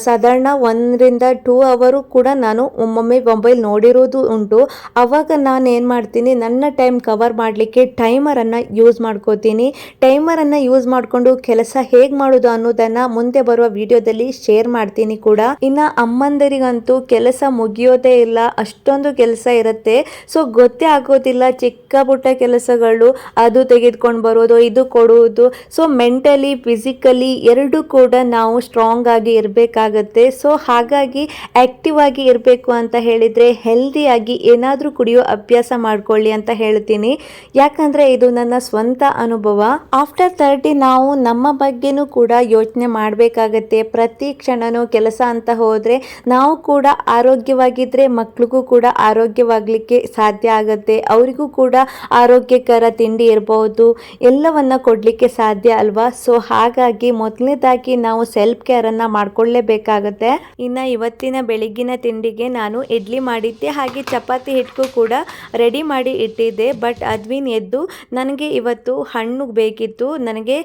ಸಾಧಾರಣ 1ರಿಂದ 2 ಅವರು ಕೂಡ ನಾನು ಒಮ್ಮೊಮ್ಮೆ ಮೊಬೈಲ್ ನೋಡಿರೋದು ಉಂಟು. ಆವಾಗ ನಾನು ಏನು ಮಾಡ್ತೀನಿ, ನನ್ನ ಟೈಮ್ ಕವರ್ ಮಾಡಲಿಕ್ಕೆ ಟೈಮರನ್ನು ಯೂಸ್ ಮಾಡ್ಕೋತೀನಿ. ಟೈಮರನ್ನು ಯೂಸ್ ಮಾಡಿಕೊಂಡು ಕೆಲಸ ಹೇಗೆ ಮಾಡೋದು ಅನ್ನೋದನ್ನು ಮುಂದೆ ಬರುವ ವಿಡಿಯೋದಲ್ಲಿ ಶೇರ್ ಮಾಡ್ತೀನಿ ಕೂಡ. ಇನ್ನು ಅಮ್ಮಂದರಿಗಂತೂ ಕೆಲಸ ಮುಗಿಯೋದೇ ಇಲ್ಲ, ಅಷ್ಟೊಂದು ಕೆಲಸ ಇರುತ್ತೆ. ಸೊ ಗೊತ್ತೇ ಆಗೋದಿಲ್ಲ, ಚಿಕ್ಕ ಪುಟ್ಟ ಕೆಲಸಗಳು, ಅದು ತೆಗೆದುಕೊಂಡು ಬರೋದು, ಇದು ಕೊಡುವುದು. ಸೊ ಮೆಂಟಲಿ ಫಿಸಿಕಲಿ ಎರಡೂ ಕೂಡ ನಾವು ಸ್ಟ್ರಾಂಗ್ ಆಗಿ ಇರಬೇಕಾಗತ್ತೆ. ಸೊ ಹಾಗಾಗಿ ಆಕ್ಟಿವ್ ಆಗಿ ಇರಬೇಕು ಅಂತ ಹೇಳಿದರೆ ಹೆಲ್ದಿಯಾಗಿ ಏನಾದರೂ ಕುಡಿಯೋ ಅಭ್ಯಾಸ ಮಾಡ್ಕೊಳ್ಳಿ ಅಂತ ಹೇಳ್ತೀನಿ. ಯಾಕಂದರೆ ಇದು ನನ್ನ ಸ್ವಂತ ಅನುಭವ. ಆಫ್ಟರ್ 30 ನಾವು ನಮ್ಮ ಬಗ್ಗೆನೂ ಕೂಡ ಯೋಚನೆ ಮಾಡಬೇಕಾಗತ್ತೆ. ಪ್ರತಿ ಕ್ಷಣನೂ ಕೆಲಸ ಅಂತ ಹೋದರೆ ನಾವು ಕೂಡ ಆರೋಗ್ಯವಾಗಿದ್ದರೆ ಮಕ್ಕಳಿಗೂ ಕೂಡ ಆರೋಗ್ಯವಾಗಲಿಕ್ಕೆ ಸಾಧ್ಯ ಆಗುತ್ತೆ. ಅವರಿಗೂ ಕೂಡ ಆರೋಗ್ಯಕರ ತಿಂಡಿ ಇರ್ಬೋದು, ಎಲ್ಲವನ್ನ ಕೊಡಲಿಕ್ಕೆ ಸಾಧ್ಯ ಅಲ್ವಾ. ಸೊ ಹಾಗಾಗಿ ಮೊದಲನೇದಾಗಿ ನಾವು ಸೆಲ್ಫ್ ಕೇರನ್ನು ಮಾಡ್ಕೊಳ್ಳೇಬೇಕಾಗುತ್ತೆ. ಇನ್ನು ಇವತ್ತಿನ ಬೆಳಗ್ಗಿನ ತಿಂಡಿಗೆ ನಾನು ಇಡ್ಲಿ ಮಾಡಿದ್ದೆ, ಹಾಗೆ ಚಪಾತಿ ಹಿಟ್ಟು ಕೂಡ ರೆಡಿ ಮಾಡಿ ಇಟ್ಟಿದ್ದೆ. ಬಟ್ ಅದ್ವಿನ್ ಎದ್ದು ನನಗೆ ಇವತ್ತು ಹಣ್ಣು ಬೇಕಿತ್ತು, ನನಗೆ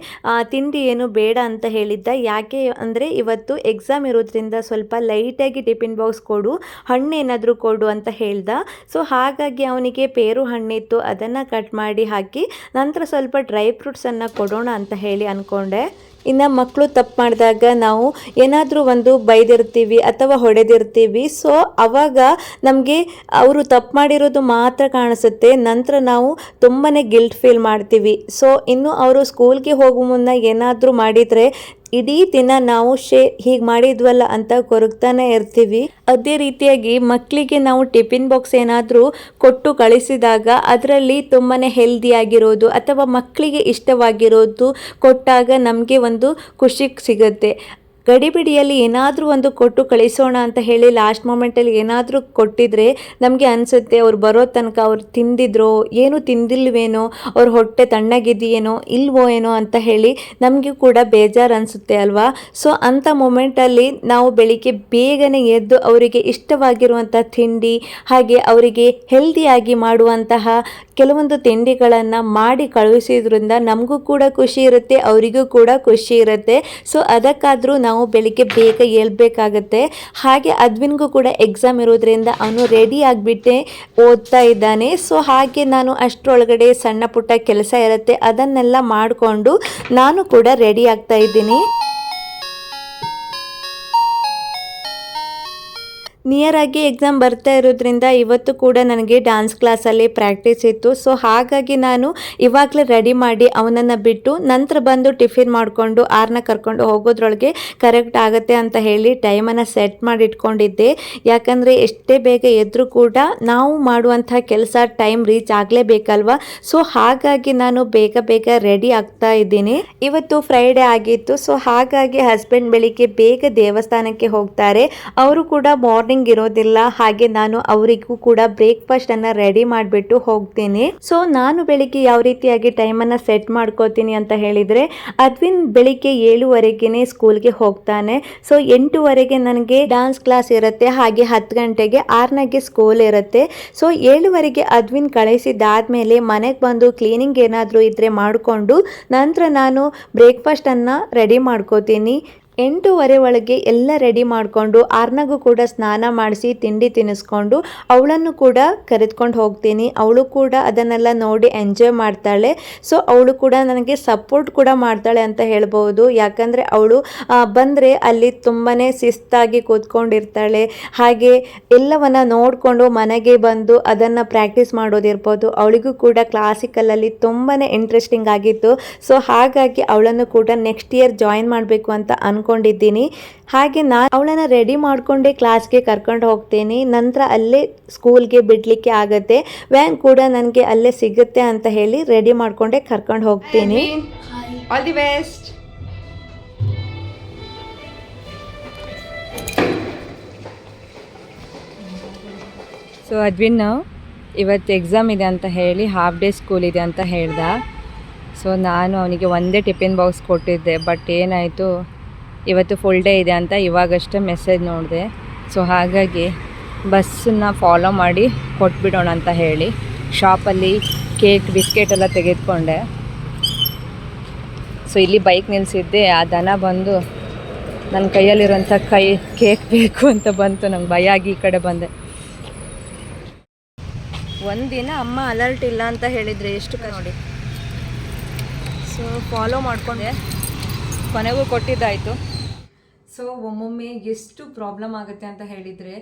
ತಿಂಡಿ ಏನು ಬೇಡ ಅಂತ ಹೇಳಿದ್ದ. ಯಾಕೆ ಅಂದರೆ ಇವತ್ತು ಎಕ್ಸಾಮ್ ಇರೋದ್ರಿಂದ ಸ್ವಲ್ಪ ಲೈಟಾಗಿ ಟಿಫಿನ್ ಬಾಕ್ಸ್ ಕೊಡು, ಹಣ್ಣೇನಾದರೂ ಕೊಡು ಅಂತ ಹೇಳ್ದ. ಸೊ ಹಾಗಾಗಿ ಅವನಿಗೆ ಪೇರು ಹಣ್ಣಿತ್ತು, ಅದನ್ನು ಕಟ್ ಮಾಡಿ ಹಾಕಿ ನಂತರ ಸ್ವಲ್ಪ ಡ್ರೈ ಫ್ರೂಟ್ಸನ್ನು ಕೊಡೋಣ ಅಂತ ಹೇಳಿ ಅಂದ್ಕೊಂಡೆ. ಇನ್ನು ಮಕ್ಕಳು ತಪ್ಪು ಮಾಡಿದಾಗ ನಾವು ಏನಾದರೂ ಒಂದು ಬೈದಿರ್ತೀವಿ ಅಥವಾ ಹೊಡೆದಿರ್ತೀವಿ. ಸೊ ಆವಾಗ ನಮಗೆ ಅವರು ತಪ್ಪು ಮಾಡಿರೋದು ಮಾತ್ರ ಕಾಣಿಸುತ್ತೆ. ನಂತರ ನಾವು ತುಂಬಾ ಗಿಲ್ಟ್ ಫೀಲ್ ಮಾಡ್ತೀವಿ. ಸೊ ಇನ್ನು ಅವರು ಸ್ಕೂಲ್ಗೆ ಹೋಗೋ ಮುನ್ನ ಏನಾದರೂ ಮಾಡಿದರೆ ಇಡೀ ದಿನ ನಾವು ಹೀಗೆ ಮಾಡಿದ್ವಲ್ಲ ಅಂತ ಕೊರಗ್ತಾನೆ ಇರ್ತೀವಿ. ಅದೇ ರೀತಿಯಾಗಿ ಮಕ್ಕಳಿಗೆ ನಾವು ಟಿಫಿನ್ ಬಾಕ್ಸ್ ಏನಾದರೂ ಕೊಟ್ಟು ಕಳಿಸಿದಾಗ ಅದರಲ್ಲಿ ತುಂಬಾ ಹೆಲ್ದಿಯಾಗಿರೋದು ಅಥವಾ ಮಕ್ಕಳಿಗೆ ಇಷ್ಟವಾಗಿರೋದು ಕೊಟ್ಟಾಗ ನಮಗೆ ಒಂದು ಖುಷಿ ಸಿಗುತ್ತೆ. ಗಡಿಬಿಡಿಯಲ್ಲಿ ಏನಾದರೂ ಒಂದು ಕೊಟ್ಟು ಕಳಿಸೋಣ ಅಂತ ಹೇಳಿ ಲಾಸ್ಟ್ ಮೂಮೆಂಟಲ್ಲಿ ಏನಾದರೂ ಕೊಟ್ಟಿದ್ರೆ ನಮಗೆ ಅನಿಸುತ್ತೆ ಅವ್ರು ಬರೋ ತನಕ ಅವ್ರು ತಿಂದಿದ್ರೋ ಏನು ತಿಂದಿಲ್ವೇನೋ, ಅವ್ರ ಹೊಟ್ಟೆ ತಣ್ಣಗಿದೆಯೇನೋ ಇಲ್ವೋ ಏನೋ ಅಂತ ಹೇಳಿ ನಮಗೆ ಕೂಡ ಬೇಜಾರು ಅನಿಸುತ್ತೆ ಅಲ್ವಾ. ಸೊ ಅಂಥ ಮೂಮೆಂಟಲ್ಲಿ ನಾವು ಬೆಳಿಗ್ಗೆ ಬೇಗನೆ ಎದ್ದು ಅವರಿಗೆ ಇಷ್ಟವಾಗಿರುವಂಥ ತಿಂಡಿ ಹಾಗೆ ಅವರಿಗೆ ಹೆಲ್ದಿಯಾಗಿ ಮಾಡುವಂತಹ ಕೆಲವೊಂದು ತಿಂಡಿಗಳನ್ನು ಮಾಡಿ ಕಳುಹಿಸೋದ್ರಿಂದ ನಮಗೂ ಕೂಡ ಖುಷಿ ಇರುತ್ತೆ, ಅವರಿಗೂ ಕೂಡ ಖುಷಿ ಇರುತ್ತೆ. ಸೊ ಅದಕ್ಕಾದರೂ ನಾವು ಬೆಳಿಗ್ಗೆ ಬೇಗ ಏಳಬೇಕಾಗತ್ತೆ. ಹಾಗೆ ಅದ್ವಿನ್ಗೂ ಕೂಡ ಎಕ್ಸಾಮ್ ಇರೋದ್ರಿಂದ ಅವನು ರೆಡಿ ಆಗಿಬಿಟ್ಟೆ ಓದ್ತಾ ಇದ್ದಾನೆ. ಸೊ ಹಾಗೆ ನಾನು ಅಷ್ಟರೊಳಗಡೆ ಸಣ್ಣ ಪುಟ್ಟ ಕೆಲಸ ಇರುತ್ತೆ ಅದನ್ನೆಲ್ಲ ಮಾಡಿಕೊಂಡು ನಾನು ಕೂಡ ರೆಡಿ ಆಗ್ತಾ ಇದ್ದೀನಿ. ನಿಯರ್ ಆಗಿ ಎಕ್ಸಾಮ್ ಬರ್ತಾ ಇರೋದ್ರಿಂದ ಇವತ್ತು ಕೂಡ ನನಗೆ ಡ್ಯಾನ್ಸ್ ಕ್ಲಾಸಲ್ಲಿ ಪ್ರಾಕ್ಟೀಸ್ ಇತ್ತು. ಸೊ ಹಾಗಾಗಿ ನಾನು ಇವಾಗಲೇ ರೆಡಿ ಮಾಡಿ ಅವನನ್ನು ಬಿಟ್ಟು ನಂತರ ಬಂದು ಟಿಫಿನ್ ಮಾಡಿಕೊಂಡು ಆರ್ನ ಕರ್ಕೊಂಡು ಹೋಗೋದ್ರೊಳಗೆ ಕರೆಕ್ಟ್ ಆಗುತ್ತೆ ಅಂತ ಹೇಳಿ ಟೈಮನ್ನು ಸೆಟ್ ಮಾಡಿ ಇಟ್ಕೊಂಡಿದ್ದೆ. ಯಾಕಂದರೆ ಎಷ್ಟೇ ಬೇಗ ಎದ್ದರೂ ಕೂಡ ನಾವು ಮಾಡುವಂಥ ಕೆಲಸ ಟೈಮ್ ರೀಚ್ ಆಗಲೇಬೇಕಲ್ವ. ಸೊ ಹಾಗಾಗಿ ನಾನು ಬೇಗ ರೆಡಿ ಆಗ್ತಾ ಇದ್ದೀನಿ. ಇವತ್ತು ಫ್ರೈಡೇ ಆಗಿತ್ತು. ಸೊ ಹಾಗಾಗಿ ಹಸ್ಬೆಂಡ್ ಬೆಳಿಗ್ಗೆ ಬೇಗ ದೇವಸ್ಥಾನಕ್ಕೆ ಹೋಗ್ತಾರೆ. ಅವರು ಕೂಡ ಮಾರ್ನಿಂಗ್ ಇರೋದಿಲ್ಲ. ಹಾಗೆ ನಾನು ಅವರಿಗೂ ಕೂಡ ಬ್ರೇಕ್ಫಾಸ್ಟ್ ಅನ್ನ ರೆಡಿ ಮಾಡಿಬಿಟ್ಟು ಹೋಗ್ತೀನಿ. ಸೊ ನಾನು ಬೆಳಿಗ್ಗೆ ಯಾವ ರೀತಿಯಾಗಿ ಟೈಮನ್ನು ಸೆಟ್ ಮಾಡ್ಕೋತೀನಿ ಅಂತ ಹೇಳಿದರೆ, ಅದ್ವಿನ್ ಬೆಳಿಗ್ಗೆ 7:15ಗೆ ಸ್ಕೂಲ್ಗೆ ಹೋಗ್ತಾನೆ. ಸೊ 8:00ವರೆಗೆ ನನಗೆ ಡ್ಯಾನ್ಸ್ ಕ್ಲಾಸ್ ಇರುತ್ತೆ. ಹಾಗೆ 10 ಗಂಟೆಗೆ 6ಗೆ ಸ್ಕೂಲ್ ಇರುತ್ತೆ. ಸೊ 7:00ವರೆಗೆ ಅದ್ವಿನ್ ಕಳಿಸಿದ್ದಾದ್ಮೇಲೆ ಮನೆಗೆ ಬಂದು ಕ್ಲೀನಿಂಗ್ ಏನಾದರೂ ಇದ್ದರೆ ಮಾಡಿಕೊಂಡು ನಂತರ ನಾನು ಬ್ರೇಕ್ಫಾಸ್ಟನ್ನು ರೆಡಿ ಮಾಡ್ಕೋತೀನಿ. 8:30 ಒಳಗೆ ಎಲ್ಲ ರೆಡಿ ಮಾಡಿಕೊಂಡು ಆರ್ನಗೂ ಕೂಡ ಸ್ನಾನ ಮಾಡಿಸಿ ತಿಂಡಿ ತಿನ್ನಿಸ್ಕೊಂಡು ಅವಳನ್ನು ಕೂಡ ಕರೆದುಕೊಂಡು ಹೋಗ್ತೀನಿ. ಅವಳು ಕೂಡ ಅದನ್ನೆಲ್ಲ ನೋಡಿ ಎಂಜಾಯ್ ಮಾಡ್ತಾಳೆ. ಸೊ ಅವಳು ಕೂಡ ನನಗೆ ಸಪೋರ್ಟ್ ಕೂಡ ಮಾಡ್ತಾಳೆ ಅಂತ ಹೇಳ್ಬೋದು. ಯಾಕಂದರೆ ಅವಳು ಬಂದರೆ ಅಲ್ಲಿ ತುಂಬಾ ಶಿಸ್ತಾಗಿ ಕೂತ್ಕೊಂಡಿರ್ತಾಳೆ. ಹಾಗೆ ಎಲ್ಲವನ್ನ ನೋಡಿಕೊಂಡು ಮನೆಗೆ ಬಂದು ಅದನ್ನು ಪ್ರಾಕ್ಟೀಸ್ ಮಾಡೋದಿರ್ಬೋದು. ಅವಳಿಗೂ ಕೂಡ ಕ್ಲಾಸಿಕಲಲ್ಲಿ ತುಂಬಾ ಇಂಟ್ರೆಸ್ಟಿಂಗ್ ಆಗಿತ್ತು. ಸೊ ಹಾಗಾಗಿ ಅವಳನ್ನು ಕೂಡ ನೆಕ್ಸ್ಟ್ ಇಯರ್ ಜಾಯಿನ್ ಮಾಡಬೇಕು ಅಂತ ಅನ್ಕೊಂಡಿದ್ದೀನಿ. ಹಾಗೆ ನಾನು ಅವಳನ್ನು ರೆಡಿ ಮಾಡಿಕೊಂಡೇ ಕ್ಲಾಸ್ಗೆ ಕರ್ಕೊಂಡು ಹೋಗ್ತೀನಿ. ನಂತರ ಅಲ್ಲೇ ಸ್ಕೂಲ್ಗೆ ಬಿಡಲಿಕ್ಕೆ ಆಗುತ್ತೆ. ವ್ಯಾನ್ ಕೂಡ ನನಗೆ ಅಲ್ಲೇ ಸಿಗುತ್ತೆ ಅಂತ ಹೇಳಿ ರೆಡಿ ಮಾಡಿಕೊಂಡೇ ಕರ್ಕೊಂಡು ಹೋಗ್ತೀನಿ. All the best. ಸೊ ಅದ್ವಿನ್ ಇವತ್ತು ಎಕ್ಸಾಮ್ ಇದೆ ಅಂತ ಹೇಳಿ ಹಾಫ್ ಡೇ ಸ್ಕೂಲ್ ಇದೆ ಅಂತ ಹೇಳ್ದ. ಸೊ ನಾನು ಅವನಿಗೆ ಒಂದೇ ಟಿಫಿನ್ ಬಾಕ್ಸ್ ಕೊಟ್ಟಿದ್ದೆ. ಬಟ್ ಏನಾಯಿತು, ಇವತ್ತು ಫುಲ್ ಡೇ ಇದೆ ಅಂತ ಇವಾಗಷ್ಟೇ ಮೆಸೇಜ್ ನೋಡಿದೆ. ಸೊ ಹಾಗಾಗಿ ಬಸ್ಸನ್ನು ಫಾಲೋ ಮಾಡಿ ಕೊಟ್ಬಿಡೋಣ ಅಂತ ಹೇಳಿ ಶಾಪಲ್ಲಿ ಕೇಕ್ ಬಿಸ್ಕೆಟ್ ಎಲ್ಲ ತೆಗೆದುಕೊಂಡೆ. ಸೊ ಇಲ್ಲಿ ಬೈಕ್ ನಿಲ್ಲಿಸಿದ್ದೆ. ಆ ದನ ಬಂದು ನನ್ನ ಕೈಯಲ್ಲಿರೋಂಥ ಕೇಕ್ ಬೇಕು ಅಂತ ಬಂತು. ನಂಗೆ ಭಯ ಆಗಿ ಈ ಕಡೆ ಬಂದೆ. ಒಂದಿನ ಅಮ್ಮ ಅಲರ್ಟ್ ಇಲ್ಲ ಅಂತ ಹೇಳಿದರೆ ಎಷ್ಟು ನೋಡಿ. ಸೊ ಫಾಲೋ ಮಾಡಿಕೊಂಡೆ, ಕೊನೆಗೂ ಕೊಟ್ಟಿದ್ದಾಯಿತು. ಸೊ ಒಮ್ಮೊಮ್ಮೆ ಎಷ್ಟು ಪ್ರಾಬ್ಲಮ್ ಆಗುತ್ತೆ ಅಂತ ಹೇಳಿದರೆ,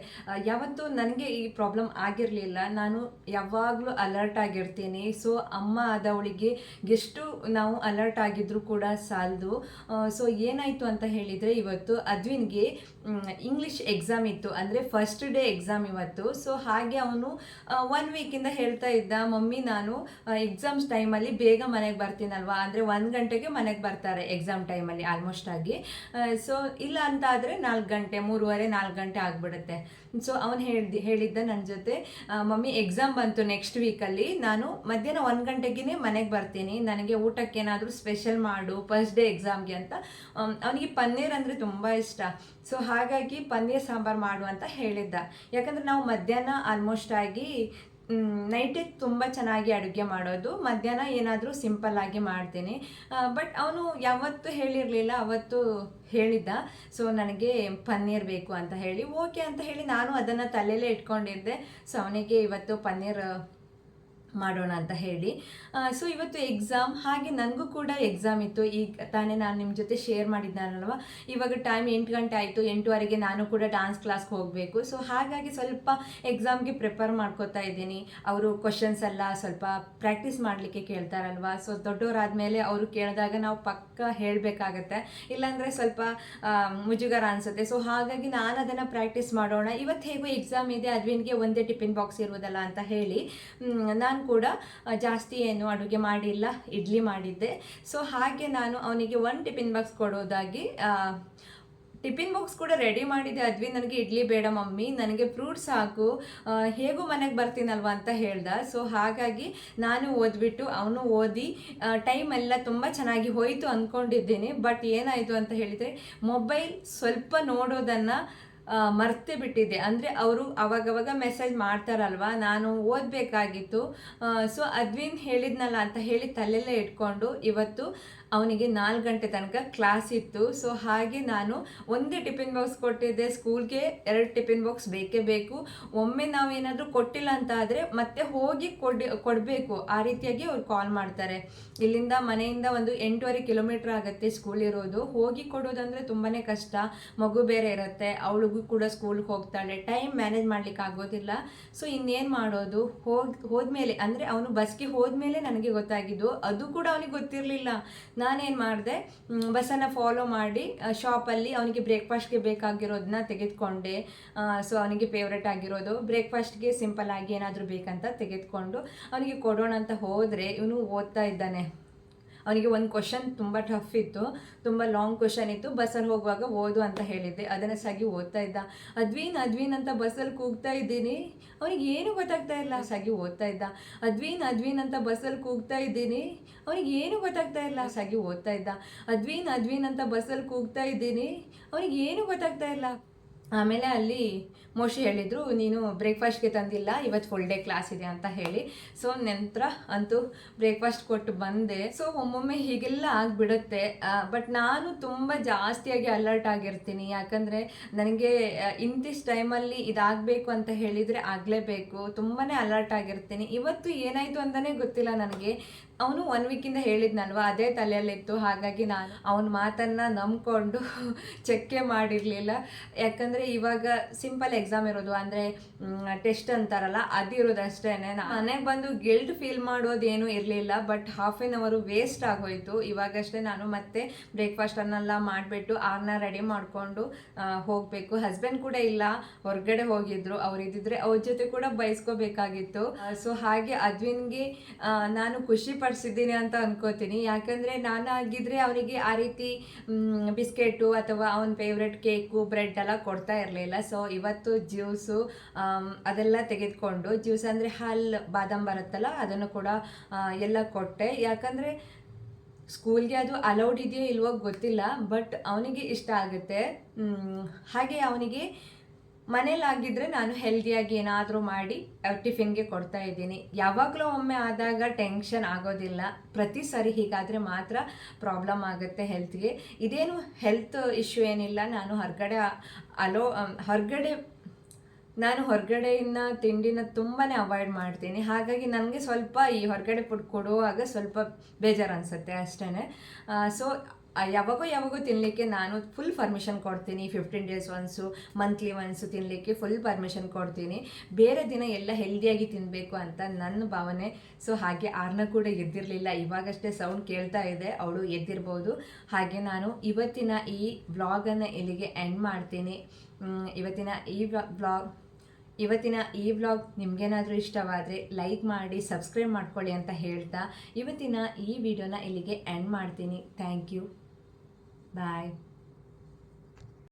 ಯಾವತ್ತೂ ನನಗೆ ಈ ಪ್ರಾಬ್ಲಮ್ ಆಗಿರಲಿಲ್ಲ. ನಾನು ಯಾವಾಗಲೂ ಅಲರ್ಟ್ ಆಗಿರ್ತೀನಿ. ಸೊ ಅಮ್ಮ ಆದವಳಿಗೆ ಎಷ್ಟು ನಾವು ಅಲರ್ಟ್ ಆಗಿದ್ರೂ ಕೂಡ ಸಾಲದು. ಸೊ ಏನಾಯಿತು ಅಂತ ಹೇಳಿದರೆ, ಇವತ್ತು ಅದ್ವಿನ್ಗೆ ಇಂಗ್ಲೀಷ್ ಎಕ್ಸಾಮ್ ಇತ್ತು. ಅಂದರೆ ಫಸ್ಟ್ ಡೇ ಎಕ್ಸಾಮ್ ಇವತ್ತು. ಸೊ ಹಾಗೆ ಅವನು 1 ವೀಕಿಂದ ಹೇಳ್ತಾ ಇದ್ದ, ಮಮ್ಮಿ ನಾನು ಎಕ್ಸಾಮ್ಸ್ ಟೈಮಲ್ಲಿ ಬೇಗ ಮನೆಗೆ ಬರ್ತೀನಲ್ವಾ, ಅಂದರೆ 1 ಗಂಟೆಗೆ ಮನೆಗೆ ಬರ್ತಾರೆ ಎಕ್ಸಾಮ್ ಟೈಮಲ್ಲಿ ಆಲ್ಮೋಸ್ಟ್ ಆಗಿ. ಸೊ ಇಲ್ಲ ಅಂತ ಆದರೆ 4 ಗಂಟೆ 3:30 4 ಗಂಟೆ ಆಗಿಬಿಡುತ್ತೆ. ಸೊ ಅವನು ಹೇಳಿದ್ದ ನನ್ನ ಜೊತೆ, ಮಮ್ಮಿ ಎಕ್ಸಾಮ್ ಬಂತು ನೆಕ್ಸ್ಟ್ ವೀಕಲ್ಲಿ, ನಾನು ಮಧ್ಯಾಹ್ನ 1 ಗಂಟೆಗೆ ಮನೆಗೆ ಬರ್ತೀನಿ, ನನಗೆ ಊಟಕ್ಕೆ ಏನಾದರೂ ಸ್ಪೆಷಲ್ ಮಾಡು ಫಸ್ಟ್ ಡೇ ಎಕ್ಸಾಮ್ಗೆ ಅಂತ. ಅವನಿಗೆ ಪನ್ನೀರ್ ಅಂದರೆ ತುಂಬ ಇಷ್ಟ. ಸೊ ಹಾಗಾಗಿ ಪನ್ನೀರ್ ಸಾಂಬಾರು ಮಾಡು ಅಂತ ಹೇಳಿದ್ದ. ಯಾಕಂದರೆ ನಾವು ಮಧ್ಯಾಹ್ನ ಆಲ್ಮೋಸ್ಟ್ ಆಗಿ ನೈಟಿಗೆ ತುಂಬ ಚೆನ್ನಾಗಿ ಅಡುಗೆ ಮಾಡೋದು, ಮಧ್ಯಾಹ್ನ ಏನಾದರೂ ಸಿಂಪಲ್ಲಾಗಿ ಮಾಡ್ತೀನಿ. ಬಟ್ ಅವನು ಯಾವತ್ತೂ ಹೇಳಿರಲಿಲ್ಲ, ಅವತ್ತು ಹೇಳಿದ್ದ. ಸೊ ನನಗೆ ಪನ್ನೀರ್ ಬೇಕು ಅಂತ ಹೇಳಿ ಓಕೆ ಅಂತ ಹೇಳಿ ನಾನು ಅದನ್ನು ತಲೆಯಲ್ಲೇ ಇಟ್ಕೊಂಡಿದ್ದೆ. ಸೊ ಅವನಿಗೆ ಇವತ್ತು ಪನ್ನೀರ್ ಮಾಡೋಣ ಅಂತ ಹೇಳಿ. ಸೊ ಇವತ್ತು ಎಕ್ಸಾಮ್, ಹಾಗೆ ನನಗೂ ಕೂಡ ಎಕ್ಸಾಮ್ ಇತ್ತು. ಈಗ ತಾನೇ ನಾನು ನಿಮ್ಮ ಜೊತೆ ಶೇರ್ ಮಾಡಿದ್ದಾನಲ್ವ, ಇವಾಗ ಟೈಮ್ 8 ಗಂಟೆ ಆಯಿತು, 8:15ಗೆ ನಾನು ಕೂಡ ಡಾನ್ಸ್ ಕ್ಲಾಸ್ಗೆ ಹೋಗಬೇಕು. ಸೊ ಹಾಗಾಗಿ ಸ್ವಲ್ಪ ಎಕ್ಸಾಮ್ಗೆ ಪ್ರಿಪೇರ್ ಮಾಡ್ಕೋತಾ ಇದ್ದೀನಿ. ಅವರು ಕ್ವಶನ್ಸ್ ಎಲ್ಲ ಸ್ವಲ್ಪ ಪ್ರಾಕ್ಟೀಸ್ ಮಾಡಲಿಕ್ಕೆ ಕೇಳ್ತಾರಲ್ವ, ಸೊ ದೊಡ್ಡವರಾದಮೇಲೆ ಅವರು ಕೇಳಿದಾಗ ನಾವು ಪಕ್ಕ ಹೇಳಬೇಕಾಗತ್ತೆ, ಇಲ್ಲಾಂದರೆ ಸ್ವಲ್ಪ ಮುಜುಗರ ಅನಿಸುತ್ತೆ. ಸೊ ಹಾಗಾಗಿ ನಾನು ಅದನ್ನು ಪ್ರಾಕ್ಟೀಸ್ ಮಾಡೋಣ. ಇವತ್ತು ಹೇಗೋ ಎಕ್ಸಾಮ್ ಇದೆ, ಅದ್ವಿನ್ಗೆ ಒಂದೇ ಟಿಫಿನ್ ಬಾಕ್ಸ್ ಇರುವುದಲ್ಲ ಅಂತ ಹೇಳಿ ನಾನು ಕೂಡ ಜಾಸ್ತಿ ಏನು ಅಡುಗೆ ಮಾಡಿಲ್ಲ, ಇಡ್ಲಿ ಮಾಡಿದ್ದೆ. ಸೊ ಹಾಗೆ ನಾನು ಅವನಿಗೆ ಒಂದು ಟಿಫಿನ್ ಬಾಕ್ಸ್ ಕೊಡೋದಾಗಿ ಟಿಫಿನ್ ಬಾಕ್ಸ್ ಕೂಡ ರೆಡಿ ಮಾಡಿದೆ. ಅದ್ವಿ ನನಗೆ ಇಡ್ಲಿ ಬೇಡ ಮಮ್ಮಿ, ನನಗೆ ಫ್ರೂಟ್ಸ್ ಹಾಕು, ಹೇಗೂ ಮನೆಗೆ ಬರ್ತೀನಲ್ವ ಅಂತ ಹೇಳ್ದ. ಸೊ ಹಾಗಾಗಿ ನಾನು ಓದ್ಬಿಟ್ಟು ಅವನು ಓದಿ ಟೈಮೆಲ್ಲ ತುಂಬ ಚೆನ್ನಾಗಿ ಹೋಯಿತು ಅಂದ್ಕೊಂಡಿದ್ದೀನಿ. ಬಟ್ ಏನಾಯಿತು ಅಂತ ಹೇಳಿದರೆ ಮೊಬೈಲ್ ಸ್ವಲ್ಪ ನೋಡೋದನ್ನು ಮರ್ತೇ ಬಿಟ್ಟಿದ್ದೆ. ಅಂದರೆ ಅವರು ಅವಾಗವಾಗ ಮೆಸೇಜ್ ಮಾಡ್ತಾರಲ್ವ, ನಾನು ಓದಬೇಕಾಗಿತ್ತು. ಸೊ ಅದ್ವಿನ್ ಹೇಳಿದ್ನಲ್ಲ ಅಂತ ಹೇಳಿ ತಲೆಯಲ್ಲೇ ಇಟ್ಕೊಂಡು ಇವತ್ತು ಅವನಿಗೆ 4 ಗಂಟೆ ತನಕ ಕ್ಲಾಸ್ ಇತ್ತು. ಸೊ ಹಾಗೆ ನಾನು ಒಂದೇ ಟಿಫಿನ್ ಬಾಕ್ಸ್ ಕೊಟ್ಟಿದ್ದೆ. ಸ್ಕೂಲ್ಗೆ 2 ಟಿಫಿನ್ ಬಾಕ್ಸ್ ಬೇಕೇ ಬೇಕು. ಒಮ್ಮೆ ನಾವೇನಾದರೂ ಕೊಟ್ಟಿಲ್ಲ ಅಂತ ಆದರೆ ಮತ್ತೆ ಹೋಗಿ ಕೊಡಬೇಕು. ಆ ರೀತಿಯಾಗಿ ಅವ್ರು ಕಾಲ್ ಮಾಡ್ತಾರೆ. ಇಲ್ಲಿಂದ ಮನೆಯಿಂದ ಒಂದು 8.5 ಕಿಲೋಮೀಟ್ರ್ ಆಗುತ್ತೆ ಸ್ಕೂಲ್ ಇರೋದು. ಹೋಗಿ ಕೊಡೋದಂದರೆ ತುಂಬಾ ಕಷ್ಟ. ಮಗು ಬೇರೆ ಇರುತ್ತೆ, ಅವಳಿಗೂ ಕೂಡ ಸ್ಕೂಲ್ಗೆ ಹೋಗ್ತಾಳೆ, ಟೈಮ್ ಮ್ಯಾನೇಜ್ ಮಾಡ್ಲಿಕ್ಕೆ ಆಗೋದಿಲ್ಲ. ಸೊ ಇನ್ನೇನು ಮಾಡೋದು, ಹೋದ್ಮೇಲೆ ಅಂದರೆ ಅವನು ಬಸ್ಗೆ ಹೋದ್ಮೇಲೆ ನನಗೆ ಗೊತ್ತಾಗಿದ್ದು. ಅದು ಕೂಡ ಅವನಿಗೆ ಗೊತ್ತಿರಲಿಲ್ಲ. ನಾನೇನು ಮಾಡಿದೆ, ಬಸ್ಸನ್ನು ಫಾಲೋ ಮಾಡಿ ಶಾಪಲ್ಲಿ ಅವನಿಗೆ ಬ್ರೇಕ್ಫಾಸ್ಟ್ಗೆ ಬೇಕಾಗಿರೋದನ್ನ ತೆಗೆದುಕೊಂಡೆ. ಸೊ ಅವನಿಗೆ ಫೇವ್ರೇಟ್ ಆಗಿರೋದು ಬ್ರೇಕ್ಫಾಸ್ಟ್ಗೆ ಸಿಂಪಲ್ ಆಗಿ ಏನಾದರೂ ಬೇಕಂತ ತೆಗೆದುಕೊಂಡು ಅವನಿಗೆ ಕೊಡೋಣ ಅಂತ ಹೋದರೆ ಇವನು ಓದ್ತಾ ಇದ್ದಾನೆ. ಅವನಿಗೆ ಒಂದು ಕ್ವಶನ್ ತುಂಬ ಟಫ್ ಇತ್ತು, ತುಂಬ ಲಾಂಗ್ ಕ್ವಶನ್ ಇತ್ತು. ಬಸ್ಸಲ್ಲಿ ಹೋಗುವಾಗ ಓದು ಅಂತ ಹೇಳಿದ್ದೆ, ಅದನ್ನು ಸಾಗಿ ಓದ್ತಾ ಇದ್ದ. ಅದ್ವೀನ್ ಅಂತ ಬಸ್ಸಲ್ಲಿ ಕೂಗ್ತಾ ಇದ್ದೀನಿ, ಅವನಿಗೆ ಏನು ಗೊತ್ತಾಗ್ತಾ ಇಲ್ಲ. ಸಾಗಿ ಓದ್ತಾ ಇದ್ದ. ಅದ್ವೀನ್ ಅಂತ ಬಸ್ಸಲ್ಲಿ ಕೂಗ್ತಾ ಇದ್ದೀನಿ, ಅವನಿಗೆ ಏನು ಗೊತ್ತಾಗ್ತಾ ಇಲ್ಲ. ಸಾಗಿ ಓದ್ತಾ ಇದ್ದ. ಅದ್ವೀನ್ ಅಂತ ಬಸ್ಸಲ್ಲಿ ಕೂಗ್ತಾ ಇದ್ದೀನಿ, ಅವನಿಗೆ ಏನು ಗೊತ್ತಾಗ್ತಾ ಇಲ್ಲ. ಆಮೇಲೆ ಅಲ್ಲಿ ಮೋಶಿ ಹೇಳಿದರು, ನೀನು ಬ್ರೇಕ್ಫಾಸ್ಟ್ಗೆ ತಂದಿಲ್ಲ, ಇವತ್ತು ಫುಲ್ ಡೇ ಕ್ಲಾಸ್ ಇದೆ ಅಂತ ಹೇಳಿ. ಸೊ ನಂತರ ಅಂತೂ ಬ್ರೇಕ್ಫಾಸ್ಟ್ ಕೊಟ್ಟು ಬಂದೆ. ಸೊ ಒಮ್ಮೊಮ್ಮೆ ಹೀಗೆಲ್ಲ ಆಗಿಬಿಡುತ್ತೆ. ಬಟ್ ನಾನು ತುಂಬ ಜಾಸ್ತಿಯಾಗಿ ಅಲರ್ಟ್ ಆಗಿರ್ತೀನಿ. ಯಾಕಂದರೆ ನನಗೆ ಇಂತಿಷ್ಟು ಟೈಮಲ್ಲಿ ಇದಾಗಬೇಕು ಅಂತ ಹೇಳಿದರೆ ಆಗಲೇಬೇಕು. ತುಂಬಾ ಅಲರ್ಟ್ ಆಗಿರ್ತೀನಿ. ಇವತ್ತು ಏನಾಯಿತು ಅಂತಲೇ ಗೊತ್ತಿಲ್ಲ ನನಗೆ. ಅವನು 1 ವೀಕಿಂದ ಹೇಳಿದ್ನಲ್ವ, ಅದೇ ತಲೆಯಲ್ಲಿತ್ತು. ಹಾಗಾಗಿ ನಾನು ಅವನ ಮಾತನ್ನು ನಂಬಿಕೊಂಡು ಚೆಕ್ಕೆ ಮಾಡಿರಲಿಲ್ಲ. ಯಾಕಂದರೆ ಇವಾಗ ಸಿಂಪಲ್ ಎಕ್ಸಾಮ್ ಇರೋದು, ಅಂದರೆ ಟೆಸ್ಟ್ ಅಂತಾರಲ್ಲ, ಅದಿರೋದು ಅಷ್ಟೇ. ಮನೆಗೆ ಬಂದು ಗಿಲ್ಟ್ ಫೀಲ್ ಮಾಡೋದೇನೂ ಇರಲಿಲ್ಲ. ಬಟ್ ಹಾಫ್ ಆನ್ ಅವರು ವೇಸ್ಟ್ ಆಗೋಯಿತು. ಇವಾಗಷ್ಟೇ ನಾನು ಮತ್ತೆ ಬ್ರೇಕ್ಫಾಸ್ಟನ್ನೆಲ್ಲ ಮಾಡಿಬಿಟ್ಟು ಅವ್ರನ್ನ ರೆಡಿ ಮಾಡಿಕೊಂಡು ಹೋಗಬೇಕು. ಹಸ್ಬೆಂಡ್ ಕೂಡ ಇಲ್ಲ, ಹೊರಗಡೆ ಹೋಗಿದ್ರು. ಅವರಿದ್ದಿದ್ರೆ ಅವ್ರ ಜೊತೆ ಕೂಡ ಬಯಸ್ಕೋಬೇಕಾಗಿತ್ತು. ಸೊ ಹಾಗೆ ಅದ್ವಿನ್ಗೆ ನಾನು ಖುಷಿ ಪಡಿಸಿದ್ದೀನಿ ಅಂತ ಅನ್ಕೋತೀನಿ. ಯಾಕಂದರೆ ನಾನು ಆಗಿದ್ರೆ ಅವನಿಗೆ ಆ ರೀತಿ ಬಿಸ್ಕೆಟು ಅಥವಾ ಅವನ ಫೇವ್ರೆಟ್ ಕೇಕು, ಬ್ರೆಡ್ ಎಲ್ಲ ಕೊಡ್ತಾ ಇರಲಿಲ್ಲ. ಸೊ ಇವತ್ತು ಜ್ಯೂಸು ಅದೆಲ್ಲ ತೆಗೆದುಕೊಂಡು, ಜ್ಯೂಸ್ ಅಂದರೆ ಹಾಲು ಬಾದಾಮ್ ಬರುತ್ತಲ್ಲ, ಅದನ್ನು ಕೂಡ ಎಲ್ಲ ಕೊಟ್ಟೆ. ಯಾಕಂದರೆ ಸ್ಕೂಲ್ಗೆ ಅದು ಅಲೌಡ್ ಇದೆಯೋ ಇಲ್ವೋ ಗೊತ್ತಿಲ್ಲ, ಬಟ್ ಅವನಿಗೆ ಇಷ್ಟ ಆಗುತ್ತೆ. ಹಾಗೆ ಅವನಿಗೆ ಮನೇಲಾಗಿದ್ದರೆ ನಾನು ಹೆಲ್ದಿಯಾಗಿ ಏನಾದರೂ ಮಾಡಿ ಟಿಫಿನ್ಗೆ ಕೊಡ್ತಾ ಇದ್ದೀನಿ. ಯಾವಾಗಲೂ ಒಮ್ಮೆ ಆದಾಗ ಟೆನ್ಷನ್ ಆಗೋದಿಲ್ಲ. ಪ್ರತಿ ಸರಿ ಹೀಗಾದರೆ ಮಾತ್ರ ಪ್ರಾಬ್ಲಮ್ ಆಗುತ್ತೆ ಹೆಲ್ತ್ಗೆ. ಇದೇನು ಹೆಲ್ತ್ ಇಶ್ಯೂ ಏನಿಲ್ಲ. ನಾನು ಹೊರಗಡೆಯಿಂದ ತಿಂಡಿನ ತುಂಬಾ ಅವಾಯ್ಡ್ ಮಾಡ್ತೀನಿ. ಹಾಗಾಗಿ ನನಗೆ ಸ್ವಲ್ಪ ಈ ಹೊರಗಡೆ ಫುಡ್ ಕೊಡುವಾಗ ಸ್ವಲ್ಪ ಬೇಜಾರು ಅನಿಸುತ್ತೆ ಅಷ್ಟೇ. ಸೊ ಯಾವಾಗೋ ತಿನ್ನಲಿಕ್ಕೆ ನಾನು ಫುಲ್ ಪರ್ಮಿಷನ್ ಕೊಡ್ತೀನಿ. 15 ಡೇಸ್ ಒನ್ಸು, ಮಂತ್ಲಿ ಒನ್ಸು ತಿನ್ನಲಿಕ್ಕೆ ಫುಲ್ ಪರ್ಮಿಷನ್ ಕೊಡ್ತೀನಿ. ಬೇರೆ ದಿನ ಎಲ್ಲ ಹೆಲ್ದಿಯಾಗಿ ತಿನ್ನಬೇಕು ಅಂತ ನನ್ನ ಭಾವನೆ. ಸೊ ಹಾಗೆ ಆರ್ನ ಕೂಡ ಎದ್ದಿರಲಿಲ್ಲ. ಇವಾಗಷ್ಟೇ ಸೌಂಡ್ ಕೇಳ್ತಾ ಇದೆ, ಅವಳು ಎದ್ದಿರ್ಬೋದು. ಹಾಗೆ ನಾನು ಇವತ್ತಿನ ಈ ವ್ಲಾಗನ್ನು ಇಲ್ಲಿಗೆ ಎಂಡ್ ಮಾಡ್ತೀನಿ. ಇವತ್ತಿನ ಈ ವ್ಲಾಗ್ ನಿಮಗೇನಾದರೂ ಇಷ್ಟವಾದರೆ ಲೈಕ್ ಮಾಡಿ, ಸಬ್ಸ್ಕ್ರೈಬ್ ಮಾಡ್ಕೊಳ್ಳಿ ಅಂತ ಹೇಳ್ತಾ ಇವತ್ತಿನ ಈ ವಿಡಿಯೋನ ಇಲ್ಲಿಗೆ ಎಂಡ್ ಮಾಡ್ತೀನಿ. Thank you. ಬಾಯ್.